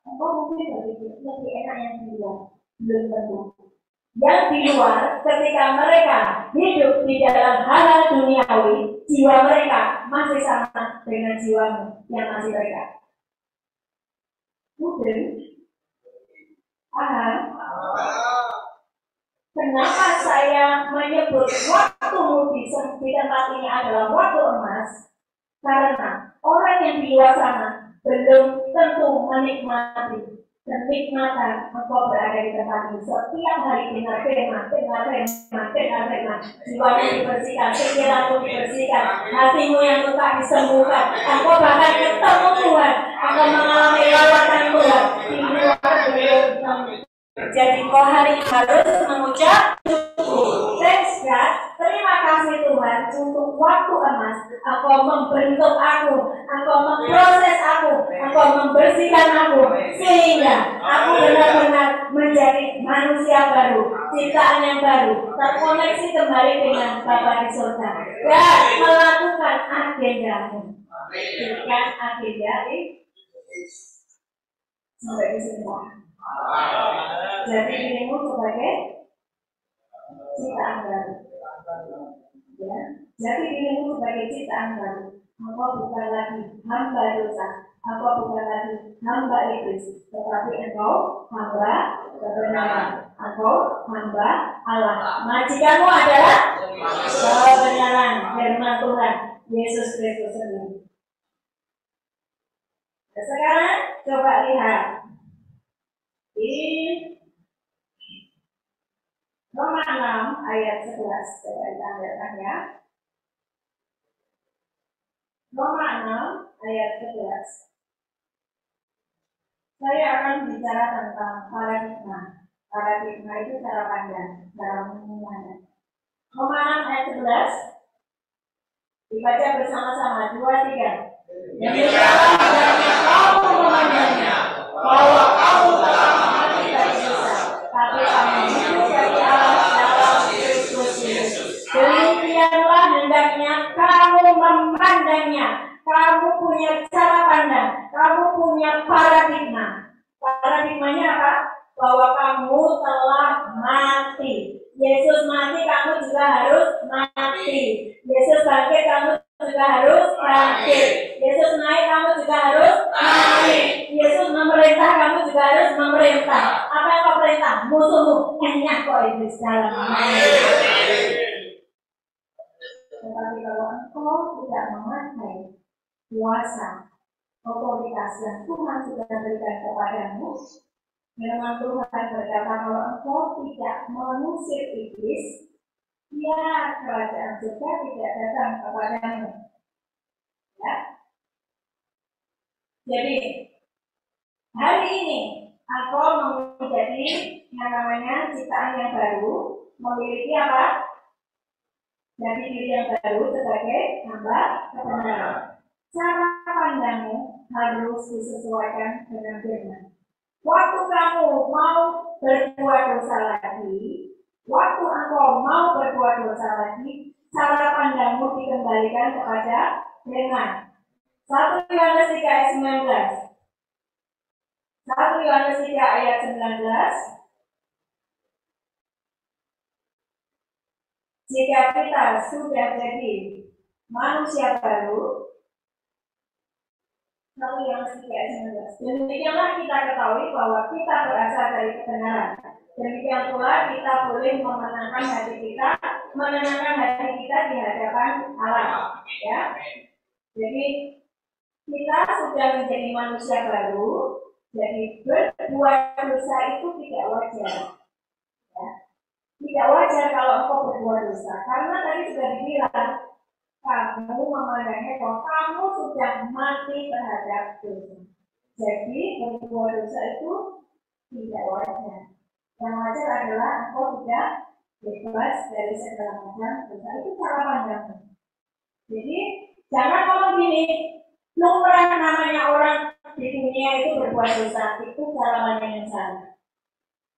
engkau mungkin lebih enak yang di luar, belum tentu. Yang di luar, ketika mereka hidup di dalam hal duniawi, jiwa mereka masih sama dengan jiwamu yang masih mereka. Mungkin, kenapa saya menyebut waktumu di tempat ini adalah waktu emas? Karena orang yang di luar sana belum tentu menikmati kenikmatan engkau berada di tempat ini. Setiap hari dengar firman, jiwamu dibersihkan, pikiranmu dibersihkan, hatimu yang luka disembuhkan. Engkau bahkan ketemu Tuhan, engkau mengalami lawatan Tuhan di luar belum. Jadi kau hari harus mengucap thanks God, terima kasih Tuhan untuk waktu emas. Engkau membentuk aku, engkau memproses aku, engkau membersihkan aku, sehingga aku benar-benar menjadi manusia baru. ciptaan yang baru, terkoneksi kembali dengan Bapa di surga dan melakukan agendamu. Bukan agenda sampai di sini. Jadi dirimu sebagai ciptaan baru. Ya, jadi dirimu sebagai ciptaan baru. Engkau bukan lagi hamba dosa, engkau bukan lagi hamba iblis, tetapi engkau hamba kebenaran, engkau hamba Allah. Majikanmu adalah kebenaran firman Tuhan Yesus Kristus sendiri. Nah, sekarang coba lihat di Roma 6 ayat 11. Coba kita lihat ya. Roma 6 ayat 11. Saya akan bicara tentang paradigma. Paradigma itu cara pandang, cara memandang. Roma 6 ayat 11. Dibaca bersama-sama, 2, 3. Demikianlah hendaknya kamu memandangnya, bahwa kamu telah mati dari dosa, tapi kamu hidup bagi Allah dalam Kristus Yesus. Demikianlah hendaknya kamu memandangnya. Kamu punya cara pandang, kamu punya paradigma. Paradigmanya apa? Bahwa kamu telah mati. Yesus mati, kamu juga harus mati. Yesus bangkit, kamu juga harus bangkit. Yesus naik, kamu juga harus naik. Yesus memerintah, kamu juga harus memerintah. Apa yang kau perintah? Musuhmu enak kok iblis dalam. Tetapi kalau engkau tidak memakai kuasa, otoritas yang Tuhan sudah berikan kepadamu, firman Tuhan berkata kalau engkau tidak mengusir iblis, ya kerajaan surga tidak datang kepadamu. Ya. Jadi hari ini engkau menjadi yang namanya ciptaan yang baru, memiliki apa? Jadi diri yang baru sebagai hamba kebenaran. Cara pandangmu harus disesuaikan dengan firman. Waktu kamu mau berbuat dosa lagi, waktu engkau mau berbuat dosa lagi, cara pandangmu dikembalikan kepada firman. 1 Yohanes 3 ayat 19. 1 Yohanes 3 ayat 19. Jika kita sudah jadi manusia baru, 1 Yohanes 3 ayat 19. Demikianlah kita ketahui bahwa kita berasal dari kebenaran. Demikian pula kita boleh menenangkan hati kita di hadapan Allah. Ya. Jadi kita sudah menjadi manusia baru. Jadi berbuat dosa itu tidak wajar. Ya. Tidak wajar kalau engkau berbuat dosa, karena tadi sudah dibilang kamu memandangnya bahwa kamu sudah mati terhadap dosa. Jadi berbuat dosa itu tidak wajar. Yang wajar adalah engkau tidak bebas dari segala macam dosa. Itu cara pandangmu. Jadi jangan ngomong gini, lumrah namanya orang di dunia itu berbuat dosa. Itu cara pandang yang salah.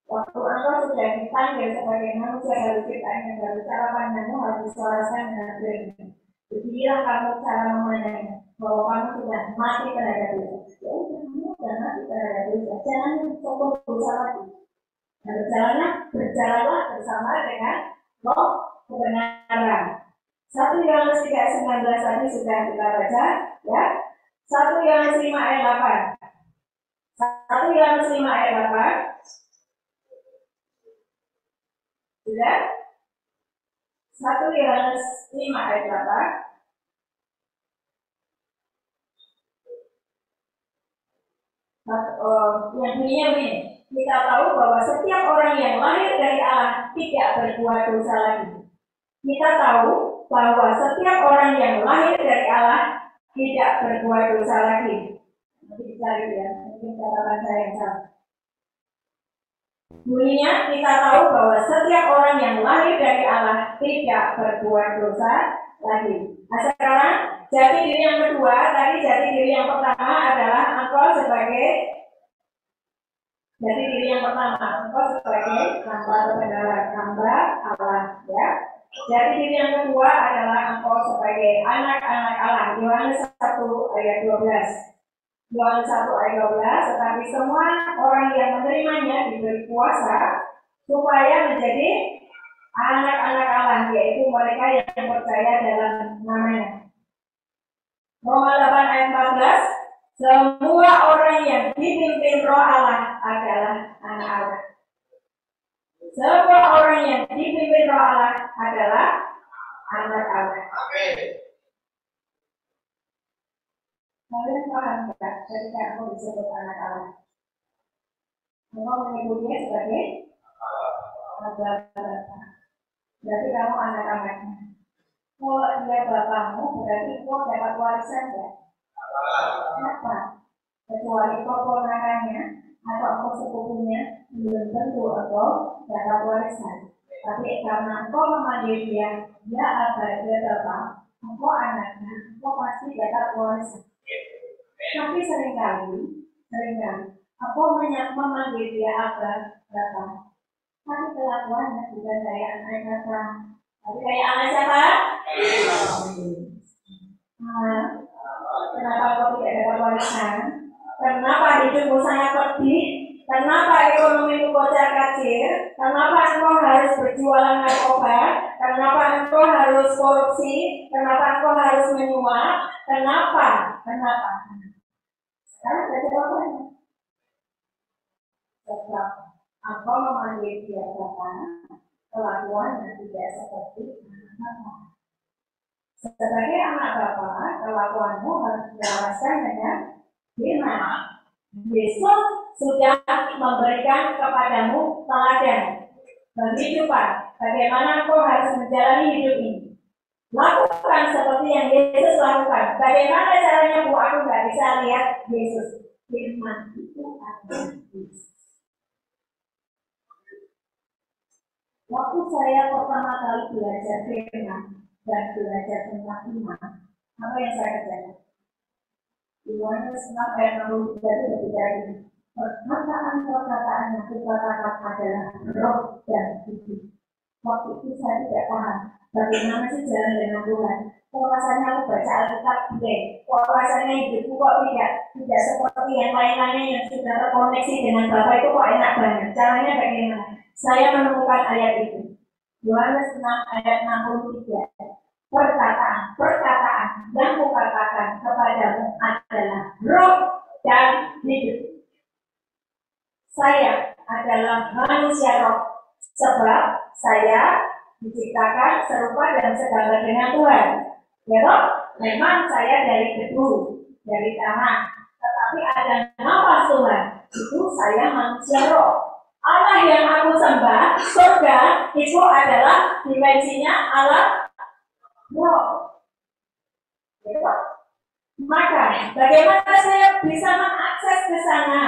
Waktu engkau sudah dipanggil sebagai manusia baru ciptaan yang baru, cara pandangmu harus diselaraskan dengan firman. Beginilah kamu cara memandangnya, bahwa kamu sudah mati terhadap dosa. Ya udah, kamu sudah mati terhadap dosa. Jangan mencoba dosa lagi. Nah, berjalanlah bersama dengan roh kebenaran. 1 Yohanes 3 ayat 19 tadi sudah kita baca, ya. 1 Yohanes 5 ayat 8. 1 Yohanes 5 ayat 8. Sudah? 1 Yohanes 5 ayat 8. Yang bunyinya begini, kita tahu bahwa setiap orang yang lahir dari Allah tidak berbuat dosa lagi. Kita tahu bahwa setiap orang yang lahir dari Allah tidak berbuat dosa lagi. Nanti dicari ya, mungkin catatan saya yang salah. Bunyinya, kita tahu bahwa setiap orang yang lahir dari Allah tidak berbuat dosa lagi. Nah sekarang, jati diri yang kedua, tadi jati diri yang pertama adalah engkau sebagai Jadi diri yang pertama, engkau sebagai hamba atau benar hamba Allah, ya. Jadi diri yang kedua adalah engkau sebagai anak-anak Allah. Yohanes 1 ayat 12. Yohanes 1 ayat 12, tetapi semua orang yang menerimanya diberi kuasa supaya menjadi anak-anak Allah, yaitu mereka yang percaya dalam namanya. Roma 8 ayat 14, semua orang yang dipimpin Roh Allah adalah anak Allah. Semua orang yang dipimpin Roh Allah adalah anak Allah. Amin. Kalian paham tidak ketika aku disebut anak Allah? Engkau menyebutnya sebagai anak Bapa. Berarti kamu anak-anaknya. Kalau dia bapakmu, berarti kau dapat warisan ya? Kenapa? Kecuali kau ponakannya atau kau sepupunya, belum tentu kau dapat warisan. Tapi karena kau memanggil dia Abah, dia Bapak, engkau anaknya, engkau pasti dapat warisan. Tapi seringkali aku memanggil dia Abah, Bapak. Tapi kelakuannya bukan kayak anak Bapak. Tapi kayak anak siapa? Kenapa kau tidak dapat warisan? Kenapa hidupmu sangat pedih? Kenapa ekonomimu bocor kecil? Kenapa engkau harus berjualan narkoba? Kenapa engkau harus korupsi? Kenapa engkau harus menyuap? Kenapa? Sekarang ada jawabannya. Sebab engkau memanggil dia Bapak, kelakuannya tidak seperti anak Bapak. Sebagai anak Bapa, kelakuanmu harus dijelaskan dengan firman. Yesus sudah memberikan kepadamu teladan kehidupan, bagaimana engkau harus menjalani hidup ini. Lakukan seperti yang Yesus lakukan. Bagaimana caranya, Bu? Aku nggak bisa lihat Yesus. Firman itu adalah Yesus. Waktu saya pertama kali belajar firman dan belajar tentang iman, apa yang saya kerjakan? Yohanes 6 ayat 63 itu berbicara ini. Perkataan yang kukatakan adalah roh dan hidup. Waktu itu saya tidak paham bagaimana sih jalan dengan Tuhan. Kok rasanya aku baca Alkitab kok rasanya hidupku kok tidak seperti yang lain-lainnya yang sudah terkoneksi dengan Bapa itu kok enak banget. Caranya bagaimana? Saya menemukan ayat itu. Yohanes 6 ayat 63. Perkataan yang kukatakan kepadamu adalah roh dan hidup. Saya adalah manusia roh, sebab saya diciptakan serupa dan segambar dengan Tuhan. Ya roh, memang saya dari debu, dari tanah, tetapi ada nafas Tuhan. Itu saya manusia roh. Allah yang aku sembah, surga, itu adalah dimensinya Allah roh. Ya, maka bagaimana saya bisa mengakses ke sana?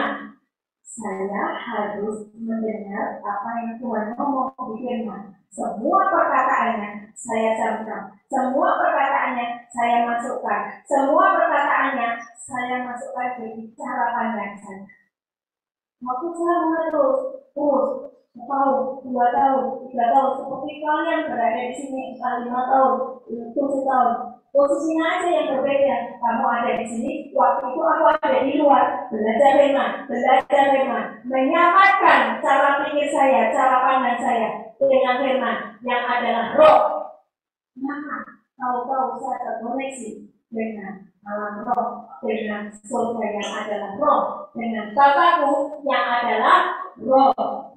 Saya harus mendengar apa yang Tuhan ngomong di firman. Semua perkataannya saya camkan, semua perkataannya saya masukkan, semua perkataannya saya masukkan ke cara pandang saya. Waktu saya terus setahun, 2 tahun, 3 tahun, seperti kalian berada di sini 5 tahun, 7 tahun. Posisinya aja yang berbeda. Kamu ada di sini, waktu itu aku ada di luar, belajar firman, menyamakan cara pikir saya, cara pandang saya dengan firman yang adalah roh. Maka tahu-tahu saya terkoneksi dengan alam roh, dengan surga yang adalah roh, dengan Bapakku yang adalah roh.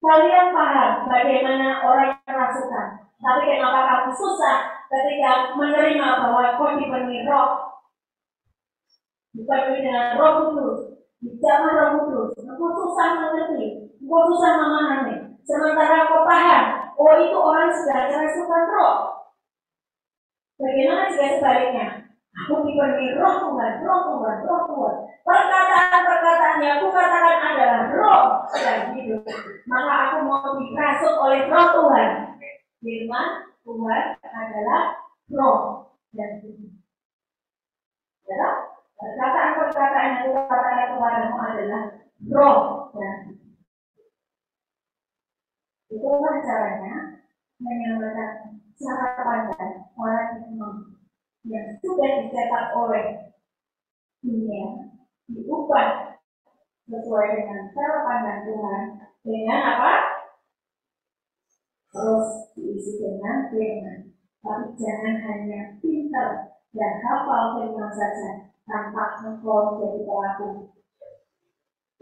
Kalian paham bagaimana orang kerasukan, tapi kenapa kamu susah ketika menerima bahwa kau dipenuhi roh, dipenuhi dengan roh kudus, di zaman roh kudus, kau susah mengerti, kau susah memahami. Sementara kau paham, oh itu orang sedang kerasukan roh. Bagaimana jika sebaliknya? Aku dipenuhi roh Tuhan. Perkataan-perkataannya aku katakan adalah roh dan hidup. Maka aku mau dirasuk oleh roh Tuhan. Firman Tuhan adalah roh dan hidup. Ya, perkataan-perkataan yang aku katakan kepadamu adalah roh dan itulah caranya menyamakan cara pandang paradigma yang sudah dicetak oleh dunia diubah sesuai dengan cara pandang Tuhan dengan apa? Terus diisi dengan firman. Tapi jangan hanya pintar dan hafal firman saja tanpa engkau menjadi pelaku.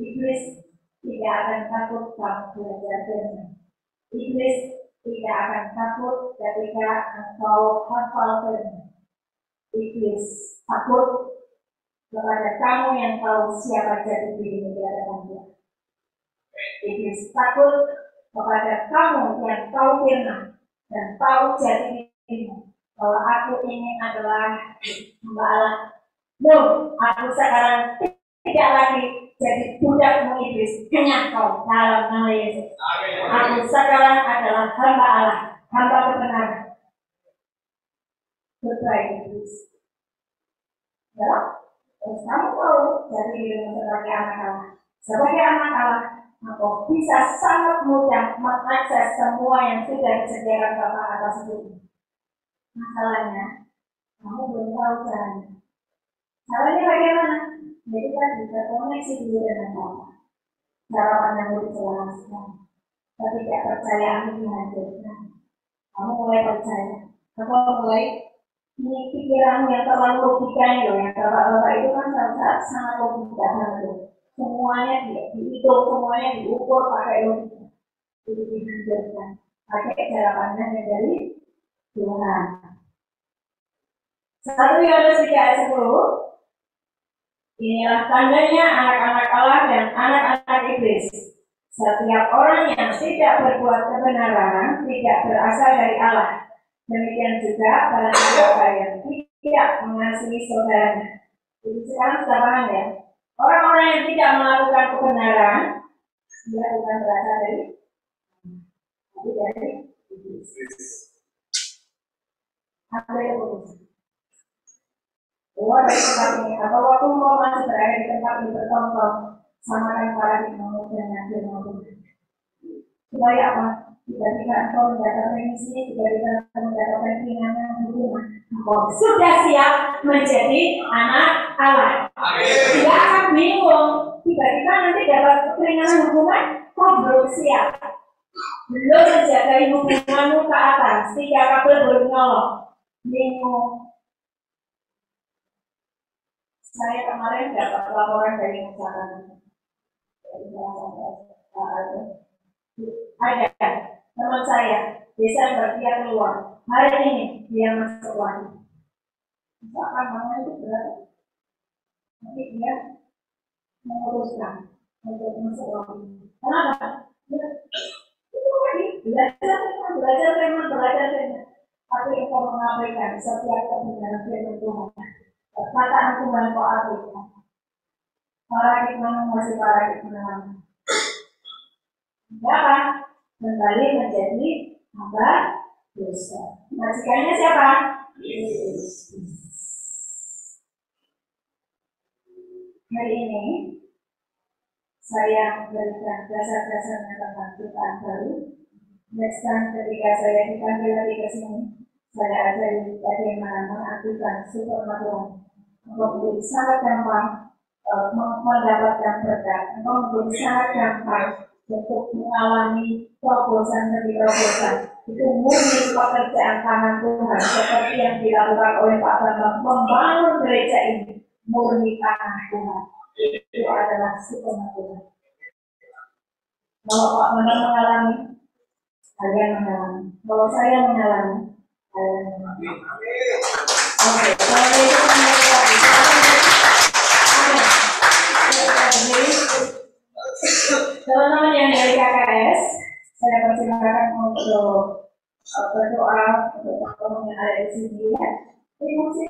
Iblis tidak akan takut kamu belajar firman. Iblis tidak akan takut ketika engkau hafal firman. Iblis takut kepada kamu yang tahu siapa jati dirimu di hadapan Dia. Iblis takut kepada kamu yang tahu firman dan tahu jati dirimu bahwa aku ini adalah hamba Allah. No, aku sekarang tidak lagi jadi budakmu iblis, hanya kau dalam nama Yesus. Aku sekarang adalah hamba Allah, hamba kebenaran. Goodbye iblis. Ya, terus kamu tahu jati dirimu sebagai anak Allah. Sebagai anak Allah, engkau bisa sangat mudah mengakses semua yang sudah disediakan Bapa atas hidupmu. Masalahnya, kamu belum tahu caranya. Caranya bagaimana? Jadi tadi terkoneksi dulu dengan Bapa. Cara pandangmu dijelaskan. Tapi tidak percaya aku dihancurkan. Kamu mulai percaya. Kamu mulai ini pikiranmu yang terlalu logika yang Bapak itu kan sangat logika banget. Semuanya dihitung, semuanya diukur pakai logika. Jadi dihancurkan. Pakai cara pandang yang dari Tuhan. 1 Yohanes 3 ayat 10. Inilah tandanya anak-anak Allah dan anak-anak iblis. Setiap orang yang tidak berbuat kebenaran tidak berasal dari Allah. Demikian juga pada siapa yang tidak mengasihi saudaranya. Jadi sekarang sudah paham ya. Orang-orang yang tidak melakukan kebenaran dia bukan berasal dari tapi dari iblis. Apa yang keputusan? Keluar dari tempat ini atau waktu mau masih berada di tempat ini bertonton samakan paradigma dengan firman Tuhan. Supaya apa? Tiba-tiba engkau mendapatkan remisi, tiba-tiba engkau mendapatkan keringanan hukuman. Engkau sudah siap menjadi anak Allah. Tidak akan bingung. Tiba-tiba nanti dapat keringanan hukuman, kau belum siap. Belum menjaga hubunganmu ke atas, 3 kabel belum nyolok. Bingung. Saya kemarin dapat laporan dari masyarakat. Ada teman saya, Desember dia keluar. Hari ini dia masuk lagi. Misalkan mana itu berapa? Nanti dia memutuskan untuk masuk lagi. Kenapa? Itu tadi belajar firman. Tapi engkau mengabaikan setiap kebenaran firman Tuhan. Perkataan Tuhan kau abaikan. Paradigma masih paradigma lama. Kenapa? Kembali menjadi hamba dosa. Majikannya siapa? Yesus. Hari ini saya memberikan dasar-dasarnya tentang ciptaan baru. Next time ketika saya dipanggil lagi ke sini, saya ajari bagaimana mengaktifkan supernatural. Engkau menjadi sangat gampang mendapatkan berkat. Engkau menjadi sangat gampang untuk mengalami terobosan demi terobosan. Itu murni pekerjaan tangan Tuhan seperti yang dilakukan oleh Pak Bambang membangun gereja ini. Murni tangan Tuhan. Itu adalah supernatural. Kalau Pak Bambang mengalami, kalian mengalami. Kalau saya mengalami, kalian mengalami. Oke, kalau itu teman-teman yang dari KKS, saya persilakan untuk berdoa untuk teman-teman yang ada di sini ya. Emosi.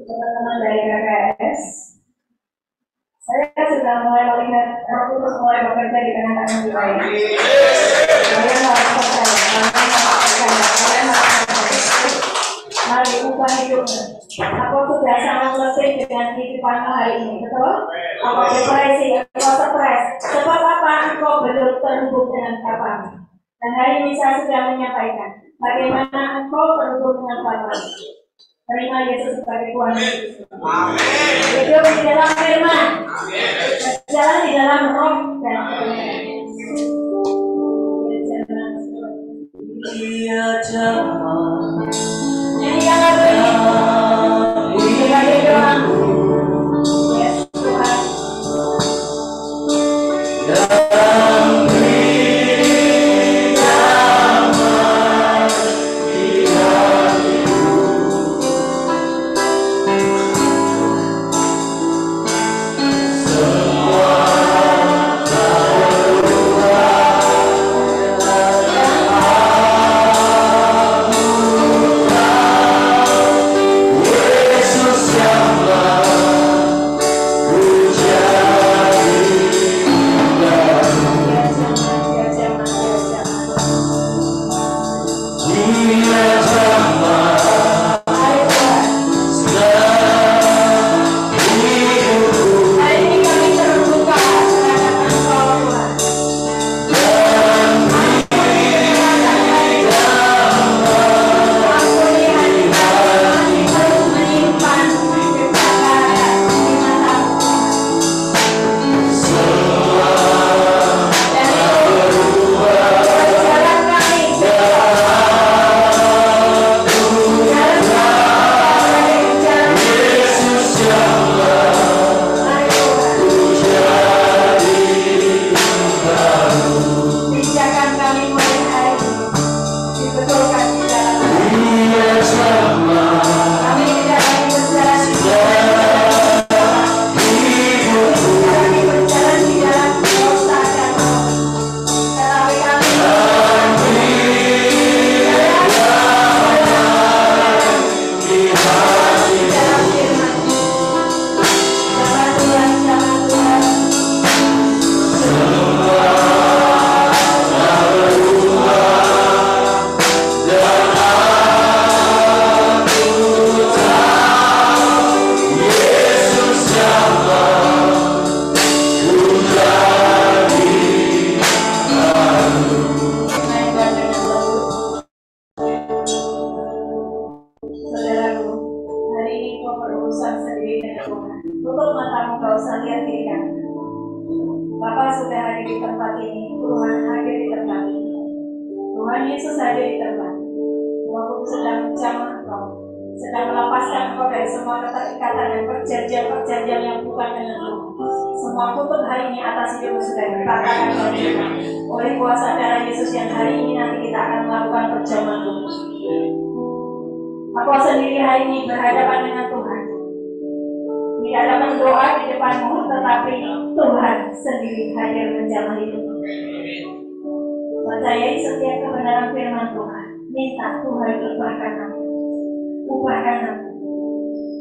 Teman-teman dari KKS, saya sudah sudah mulai melihat Roh Kudus mulai bekerja di tengah-tengah kita ini. Kalian harus percaya, kalian harus percaya. Mari ubah hidupmu. Aku sudah sangat letih dengan kehidupan hari ini, betul? Aku depresi, aku stres. Sebab apa? Engkau belum terhubung dengan Bapa. Dan hari ini saya sudah menyampaikan bagaimana engkau terhubung dengan Bapa. Terima Yesus sebagai Tuhan Yesus. Hidup di dalam firman, berjalan di dalam roh dan Dia jaman nyanyikan lagu ini sebagai doamu. Yes, Tuhan. Oleh kuasa darah Yesus yang hari ini nanti kita akan melakukan perjamuan kudus. Aku sendiri hari ini berhadapan dengan Tuhan. Tidak ada berdoa di depanmu, tetapi Tuhan sendiri hadir menjamah hidupmu. Percayai setiap kebenaran firman Tuhan. Minta Tuhan ubahkan aku. Ubahkan aku.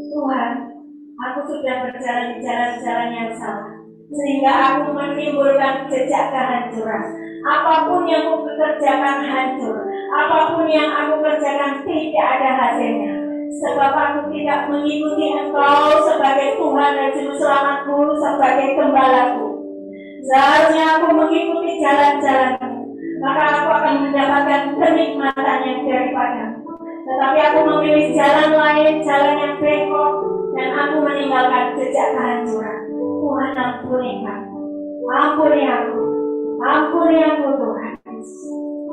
Tuhan, aku sudah berjalan di jalan-jalan yang salah, sehingga aku menimbulkan jejak kehancuran. Apapun yang aku kerjakan hancur, apapun yang aku kerjakan tidak ada hasilnya, sebab aku tidak mengikuti Engkau sebagai Tuhan dan Juru Selamatku, sebagai gembalaku. Seharusnya aku mengikuti jalan-jalan-Mu, maka aku akan mendapatkan kenikmatan yang daripada-Mu. Tetapi aku memilih jalan lain, jalan yang bengkok, dan aku meninggalkan jejak kehancuran. Tuhan, ampuni aku, ampuni aku, ampuni aku Tuhan.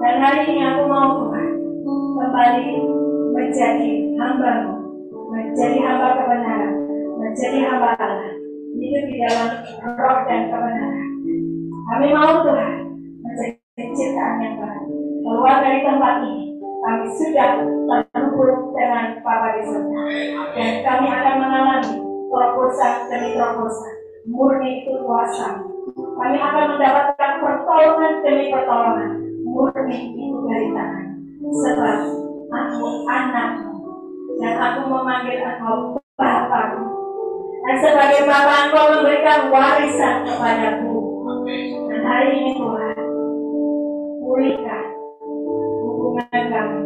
Dan hari ini aku mau Tuhan kembali menjadi hamba-Mu, menjadi hamba kebenaran, menjadi hamba Allah, hidup di dalam roh dan kebenaran. Kami mau Tuhan menjadi ciptaan yang baru. Keluar dari tempat ini, kami sudah terhubung dengan Bapa di surga, dan kami akan mengalami terobosan demi terobosan. Murni itu kuasa. Kami akan mendapatkan pertolongan demi pertolongan. Murni itu dari tangan. Sebab aku anak-Mu, dan aku memanggil Engkau Bapa-Ku. Dan sebagai Bapa Engkau memberikan warisan kepadaku. Dan hari ini Tuhan, pulihkan hubungan kami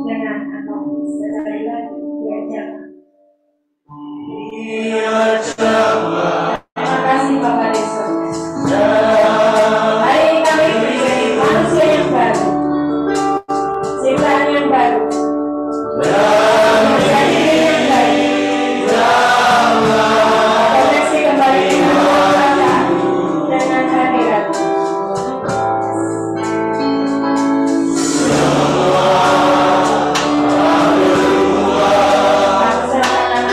dengan Engkau. Sekali lagi, diajarkan. Terima kasih Bapak di surga. Hari ini kami menjadi manusia yang baru, ciptaan yang baru, menjadi yang baik. Koneksi kembali dengan Tuhan dengan hadirat. Aku serahkan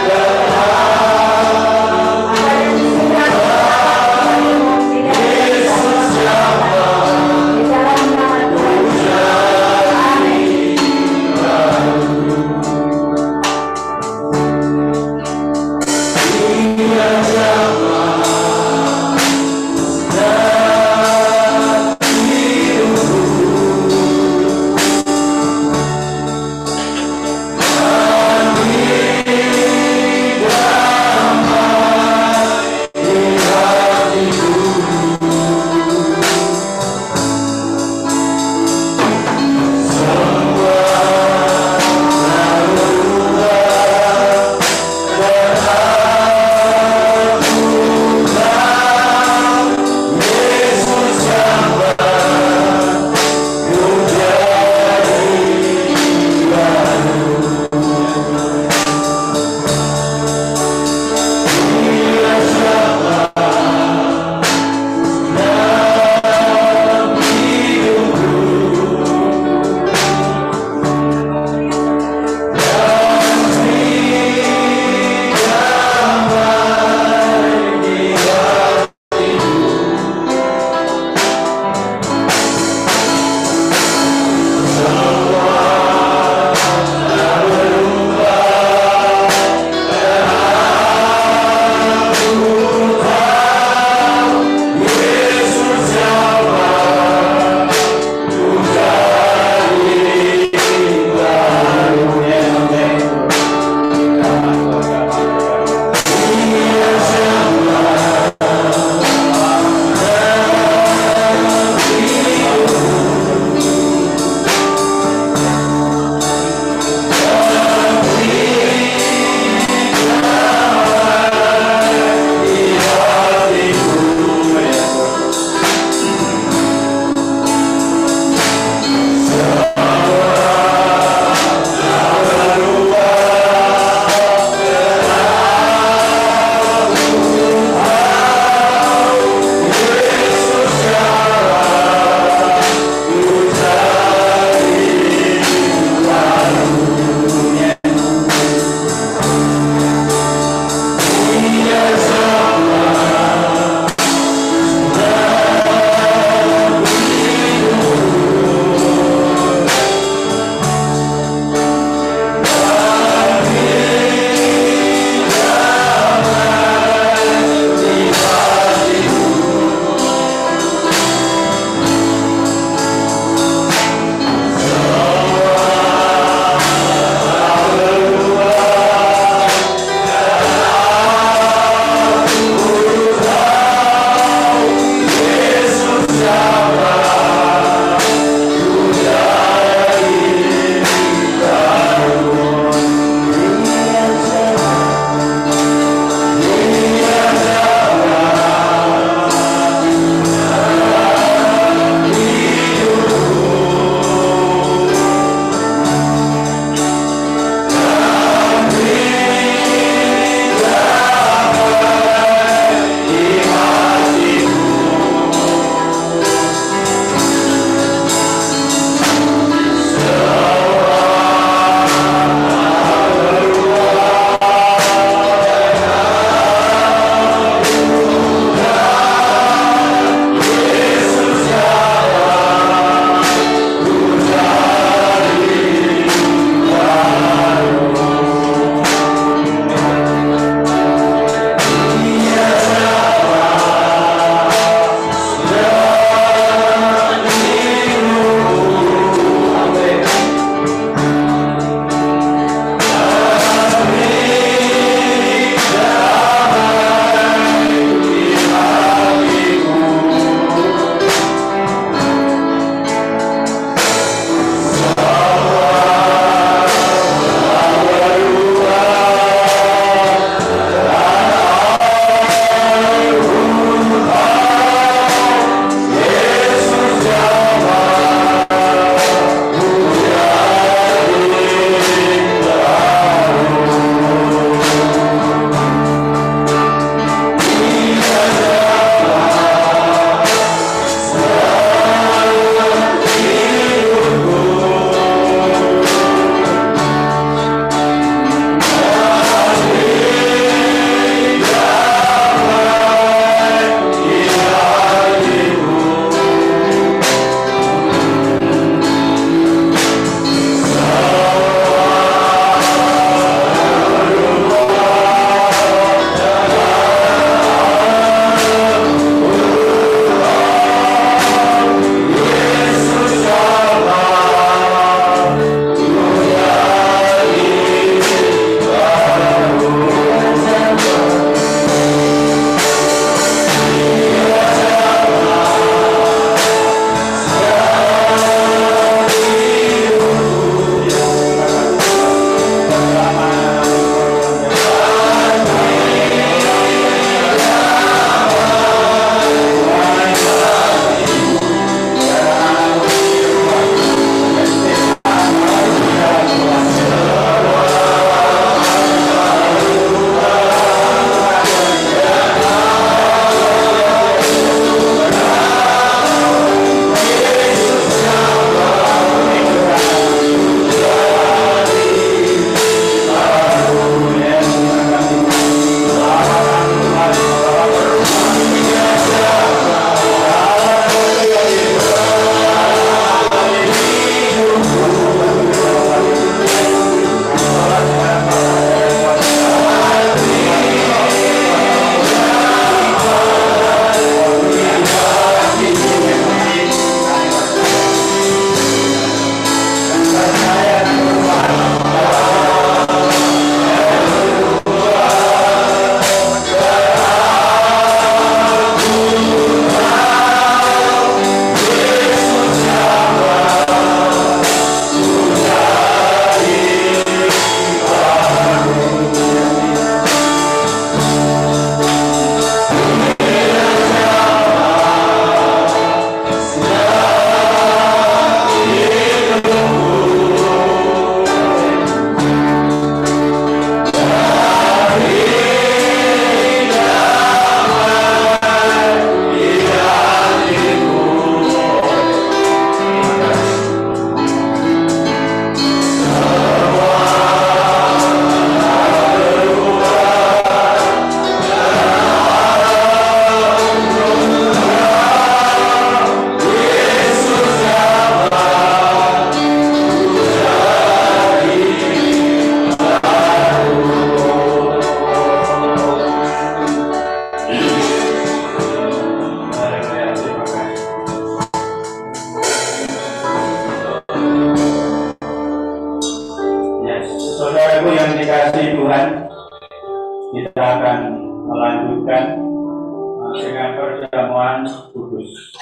perjamuan kudus.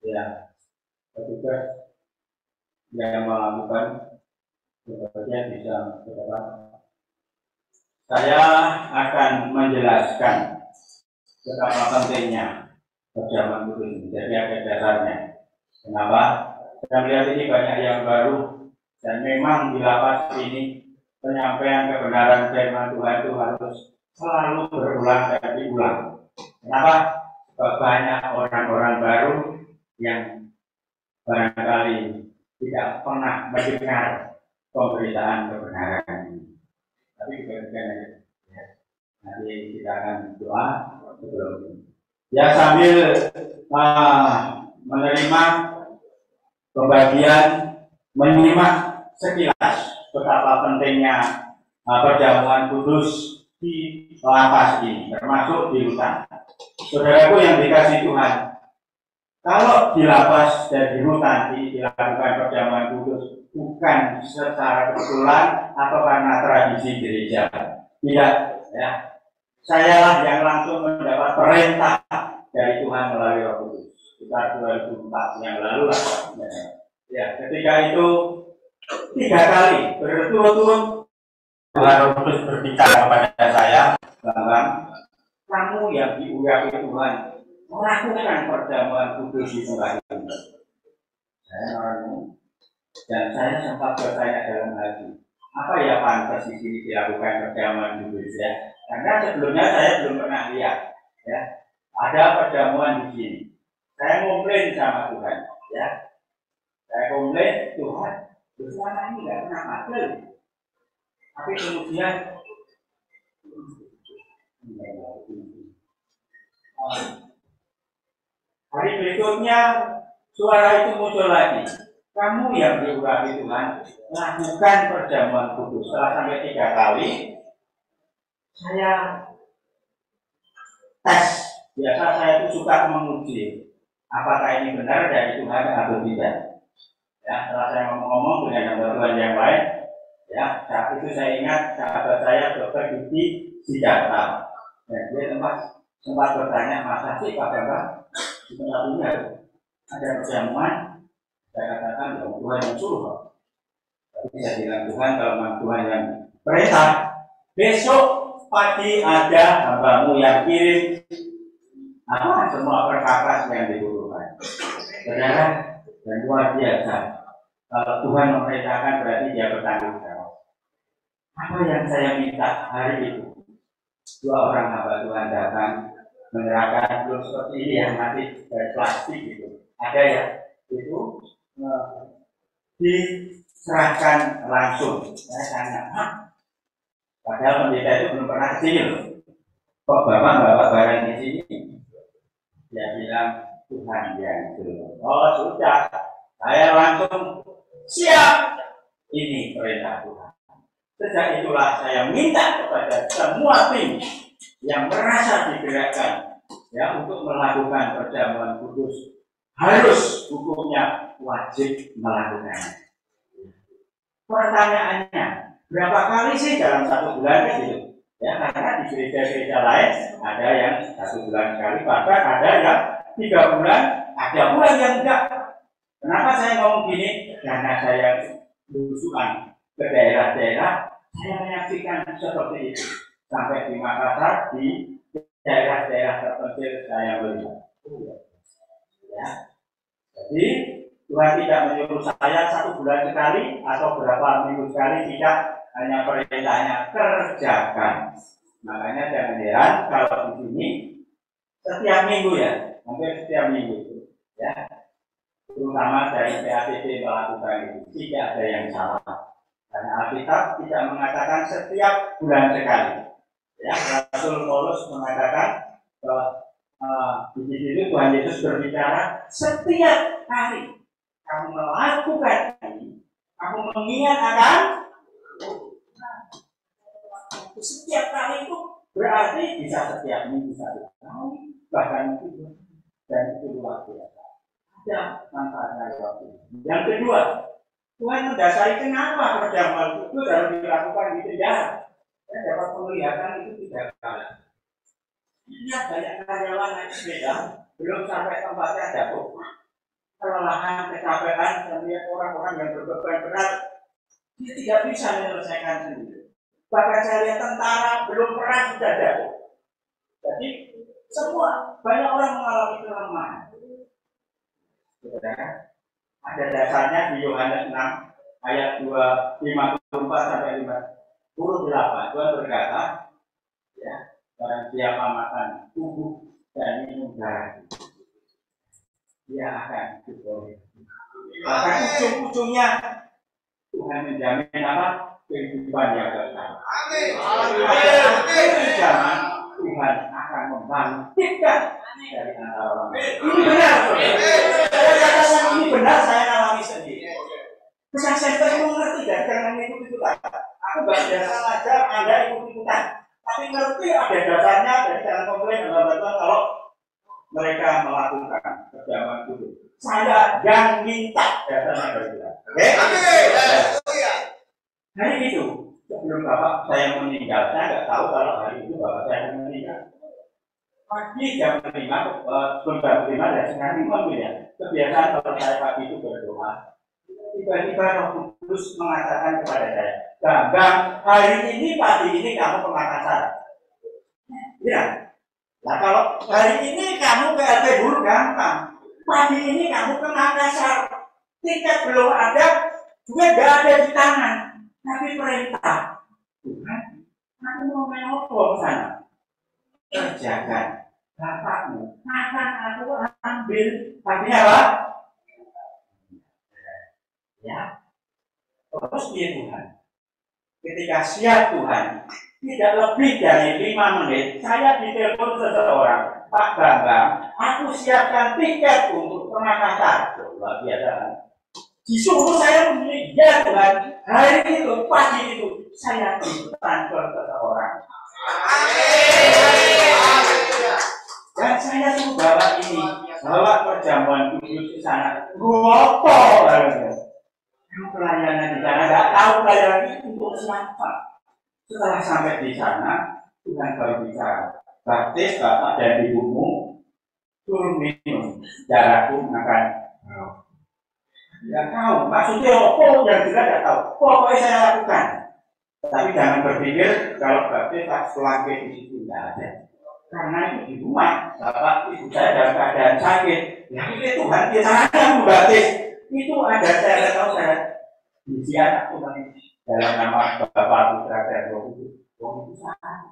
Ya, petugas yang melakukan sebagian bisa berdebat. Saya akan menjelaskan betapa pentingnya perjamuan kudus. Jadi ada dasarnya. Kenapa? Saya melihat ini banyak yang baru dan memang di lapas ini penyampaian kebenaran firman Tuhan itu harus selalu berulang dan diulang. Kenapa? Sebab banyak orang-orang baru yang barangkali tidak pernah mendengar pemberitaan kebenaran ini. Tapi demikian aja. Ya. Nanti kita akan doa sebelum ini. Ya, sambil menerima pembagian, menyimak sekilas betapa pentingnya perjamuan kudus di lapas ini, termasuk di hutan. Saudaraku yang dikasih Tuhan, kalau di lapas dan di hutan ini dilakukan perjamuan kudus bukan secara kebetulan atau karena tradisi gereja, tidak. Ya, sayalah yang langsung mendapat perintah dari Tuhan melalui Roh Kudus. Sekitar 2004 yang lalu lah. Ya, ketika itu 3 kali berturut-turut Tuhan Roh Kudus berbicara kepada saya bahwa kamu yang diurapi Tuhan melakukan perjamuan kudus di tempat ini. Saya merenung dan saya sempat bertanya dalam hati, apa ya pantas di sini dilakukan perjamuan kudus ya? Karena sebelumnya saya belum pernah lihat, ya, ada perjamuan di sini. Saya komplain sama Tuhan, ya. Saya komplain, Tuhan, selama ini nggak pernah ada. Tapi kemudian hari berikutnya suara itu muncul lagi. Kamu yang diurapi Tuhan, lakukan perjamuan kudus. Setelah sampai 3 kali, saya tes. Biasa saya itu suka menguji apakah ini benar dari Tuhan atau tidak. Ya, setelah saya ngomong dengan teman-teman yang lain, ya, saat itu saya ingat sahabat saya Dr. Didi Sidarta. Dan dia sempat bertanya, masa sih Pak Bambang di tempat ini ada perjamuan? Saya katakan, ya Tuhan yang suruh. Tapi saya bilang Tuhan, kalau memang Tuhan yang perintah, besok pagi ada hambamu yang kirim semua perkakas yang dibutuhkan. Saudara, dan luar biasa. Kalau Tuhan memerintahkan berarti dia bertanggung jawab. Apa yang saya minta hari itu? 2 orang hamba Tuhan datang menyerahkan belum seperti ini yang masih dari plastik gitu. Ada ya? Itu diserahkan langsung. Saya tanya, padahal pendeta itu belum pernah kesini loh. Kok Bapak bawa barang di sini? Dia bilang, Tuhan yang suruh. Oh sudah, saya langsung siap. Ini perintah Tuhan. Sejak itulah saya minta kepada semua tim yang merasa digerakkan ya untuk melakukan perjamuan kudus, harus hukumnya wajib melakukannya. Pertanyaannya, berapa kali sih dalam 1 bulan gitu? Ya, karena di gereja-gereja lain ada yang 1 bulan sekali, bahkan ada yang 3 bulan, ada bulan yang enggak. Kenapa saya ngomong gini? Karena saya berusukan ke daerah-daerah, saya menyaksikan seperti itu. Sampai di Makassar, di daerah-daerah terpencil saya melihat. Ya. Jadi Tuhan tidak menyuruh saya 1 bulan sekali atau berapa minggu sekali, tidak. Hanya perintahnya kerjakan. Makanya jangan heran kalau di sini setiap minggu ya, hampir setiap minggu ya, terutama dari PATD melakukan itu, tidak ada yang salah. Karena Alkitab tidak mengatakan setiap bulan sekali. Ya, Rasul Paulus mengatakan bahwa di situ Tuhan Yesus berbicara setiap hari kamu melakukan ini, kamu mengingat akan setiap kali itu berarti bisa setiap minggu 1 kali, bahkan itu, dan itu luar biasa. Ada manfaatnya waktu. Yang kedua, Tuhan mendasari kenapa perjamuan itu harus dilakukan di penjara. Saya dapat penglihatan itu tidak kalah. Lihat banyak karyawan naik sepeda, belum sampai tempatnya jatuh. Kelelahan, kecapean, dan lihat orang-orang yang berbeban berat, dia tidak bisa menyelesaikan sendiri. Bahkan saya lihat tentara belum perang sudah jatuh. Jadi semua banyak orang mengalami kelemahan. Saudara, ada dasarnya di Yohanes 6 ayat 54 sampai 58. Tuhan berkata, ya, barang siapa makan tubuh dan minum darah, dia akan hidup. Bahkan ujung-ujungnya Tuhan menjamin apa? Kehidupan yang kekal. Akhir zaman Tuhan akan membangkitkan dari antara orang. Ini benar, saya katakan ini benar, saya alami sendiri. Pesan saya mengerti dan jangan ikut-ikutan. Aku gak biasa aja, Anda ikut-ikutan. Tapi ngerti ada dasarnya dan jangan komplain dengan bantuan kalau mereka melakukan perjamuan kudus. Saya yang minta dasarnya dari kita. Oke? Hari itu sebelum bapak saya meninggal, saya nggak tahu kalau hari itu bapak saya meninggal. Pagi jam 5, sebelum jam 5 dan setengah 5 ya. Kebiasaan kalau saya pagi itu berdoa. Tiba-tiba Roh Kudus mengatakan kepada saya, Bambang, hari ini pagi ini kamu ke Makassar. Ya. Nah kalau hari ini kamu ke LP Buru gampang. Pagi ini kamu ke Makassar. Tiket belum ada, juga nggak ada di tangan. Tapi perintah Tuhan, aku mau mengobrol ke sana. Kerjakan bapakmu, akan aku ambil. Artinya apa? Ya, terus dia Tuhan. Ketika siap Tuhan, tidak lebih dari 5 menit, saya ditelepon seseorang, Pak Bambang, aku siapkan tiket untuk ke Makassar. Luar biasa kan? Disuruh saya memilih, ya Tuhan, hari itu, pagi itu, saya ditransfer ke seseorang. Dan saya suruh bawa ini, bawa perjamuan kudus ke sana. Gopo, pelayanan di sana, nggak tahu pelayanan itu untuk siapa. Setelah sampai di sana, Tuhan baru bicara, baptis bapak dan ibumu, turun minum, darahku akan. Tidak tahu, maksudnya apa yang jelas tidak tahu. Pokoknya saya lakukan. Tapi jangan berpikir kalau baptis tak selangkit di situ, tidak ada. Karena itu di rumah, bapak ibu saya dalam keadaan sakit. Ya itu Tuhan kita akan membaptis. Itu ada saya tahu saya di anak Tuhan dalam nama Bapak Putra dan Roh Kudus. Itu saya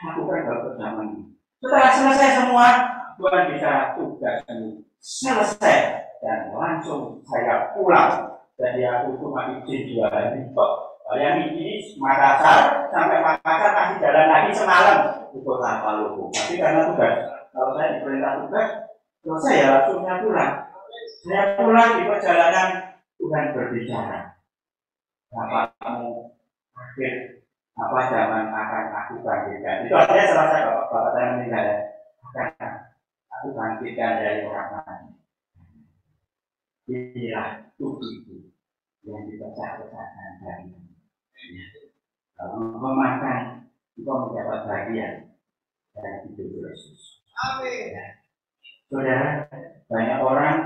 lakukan dalam perjamuan ini. Setelah selesai semua, Tuhan bisa tugas ini selesai. Dan langsung saya pulang. Jadi aku cuma izin 2 hari kok. Yang ini Makassar, sampai Makassar masih jalan lagi semalam ke Kota Maluku. Tapi karena tugas, kalau saya diperintah tugas, selesai ya langsung saya pulang. Saya pulang di perjalanan, Tuhan berbicara. Bapakmu akhir apa zaman akan aku bangkitkan. Itu artinya selesai bapak saya meninggal. Akan aku bangkitkan dari orang lain. Inilah tubuhku yang dipecah-pecahkan dari kalau memakan, kita mendapat bagian dari hidup Yesus. Amin. Saudara, banyak orang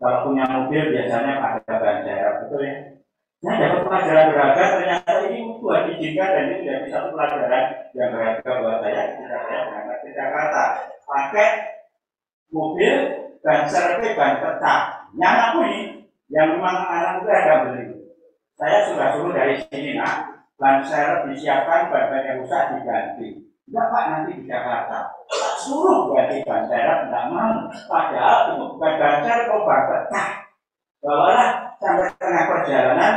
kalau punya mobil biasanya pakai ban serep, betul ya? Saya dapat pelajaran berharga, ternyata ini Tuhan izinkan dan ini sudah bisa pelajaran yang berharga buat saya ketika saya berangkat ke Jakarta. Pakai mobil ban serep, ban pecah. Yang aku ini, yang memang anak itu ada beli. Saya sudah suruh dari sini, nak, ban serep disiapkan, ban yang rusak diganti. Enggak Pak, nanti di Jakarta. Suruh ganti ban serep, enggak mau. Padahal itu bukan ban serep, kok ban pecah. Bawalah sampai tengah perjalanan,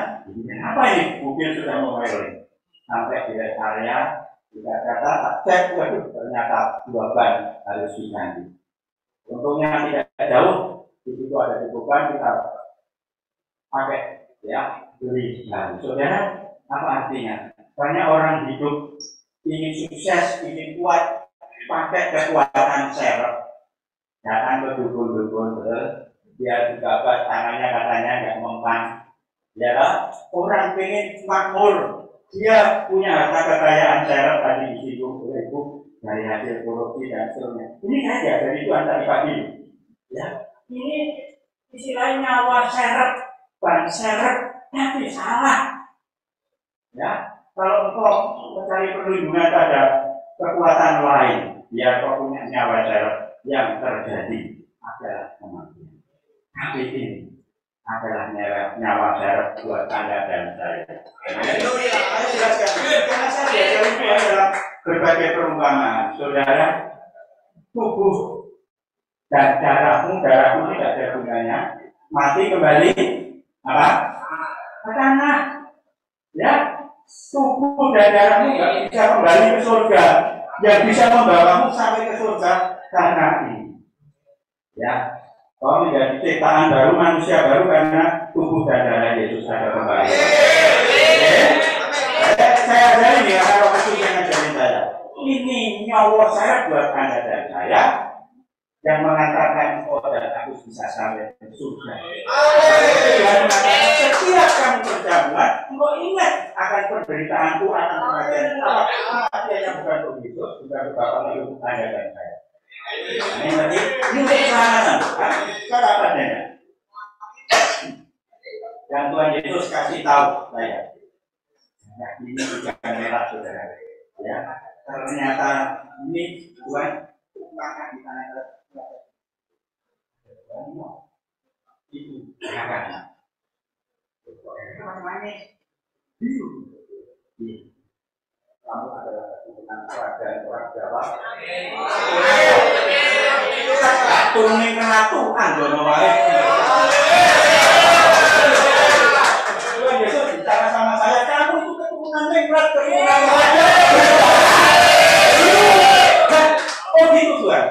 apa ini? Mobil sudah mulai sampai di rest area, di Jakarta, tak cek, waduh, ternyata 2 ban harus diganti. Untungnya tidak jauh. Di situ ada dukungan kita pakai ya beli baru. Saudara, apa artinya? Banyak orang hidup ingin sukses, ingin kuat, pakai kekuatan serep. Datang ke dukun-dukun, dia juga tangannya katanya nggak mempan. Ya, orang ingin makmur, dia punya harta kekayaan serep tadi di situ, ibu dari hasil korupsi dan seterusnya. Ini saya diajari Tuhan tadi pagi. Ya, ini istilahnya nyawa seret, ban seret, tapi salah. Ya, kalau engkau mencari perlindungan pada kekuatan lain, dia kau punya nyawa seret yang terjadi adalah kematian. Tapi ini adalah nyawa seret buat Anda dan saya. Saya jelaskan, karena saya diajari Tuhan dalam berbagai perumpamaan. Saudara, tubuh dan darahmu tidak ada gunanya, mati kembali apa? Ke tanah. Ya, tubuh dan darahmu tidak bisa kembali ke surga. Yang bisa membawamu sampai ke surga karena ini. Ya, kau menjadi ciptaan baru, manusia baru karena tubuh dan darah Yesus ada kembali. Saya ajari ya, kalau Yesus yang ngajarin saya. Ini nyawa saya buat Anda dan saya yang mengantarkan engkau dan aku bisa sampai ke surga. Tuhan mengatakan setiap kamu berjamuan, engkau ingat akan penderitaanku, akan kematian yang bukan untuk Yesus, bukan untuk Bapak, untuk Anda dan saya. Ini berarti ini untuk keselamatan. Cara apa adanya? Yang Tuhan Yesus kasih tahu saya. Nah, ini bukan merah, saudara. Ya, ternyata ini Tuhan makan di tanah itu karena namanya biru. Kamu adalah keturunan kerajaan orang Jawa. Turunin keratuan dono wae. Tuhan Yesus bicara sama saya, kamu itu keturunan ningrat, keturunan raja. Oh gitu Tuhan.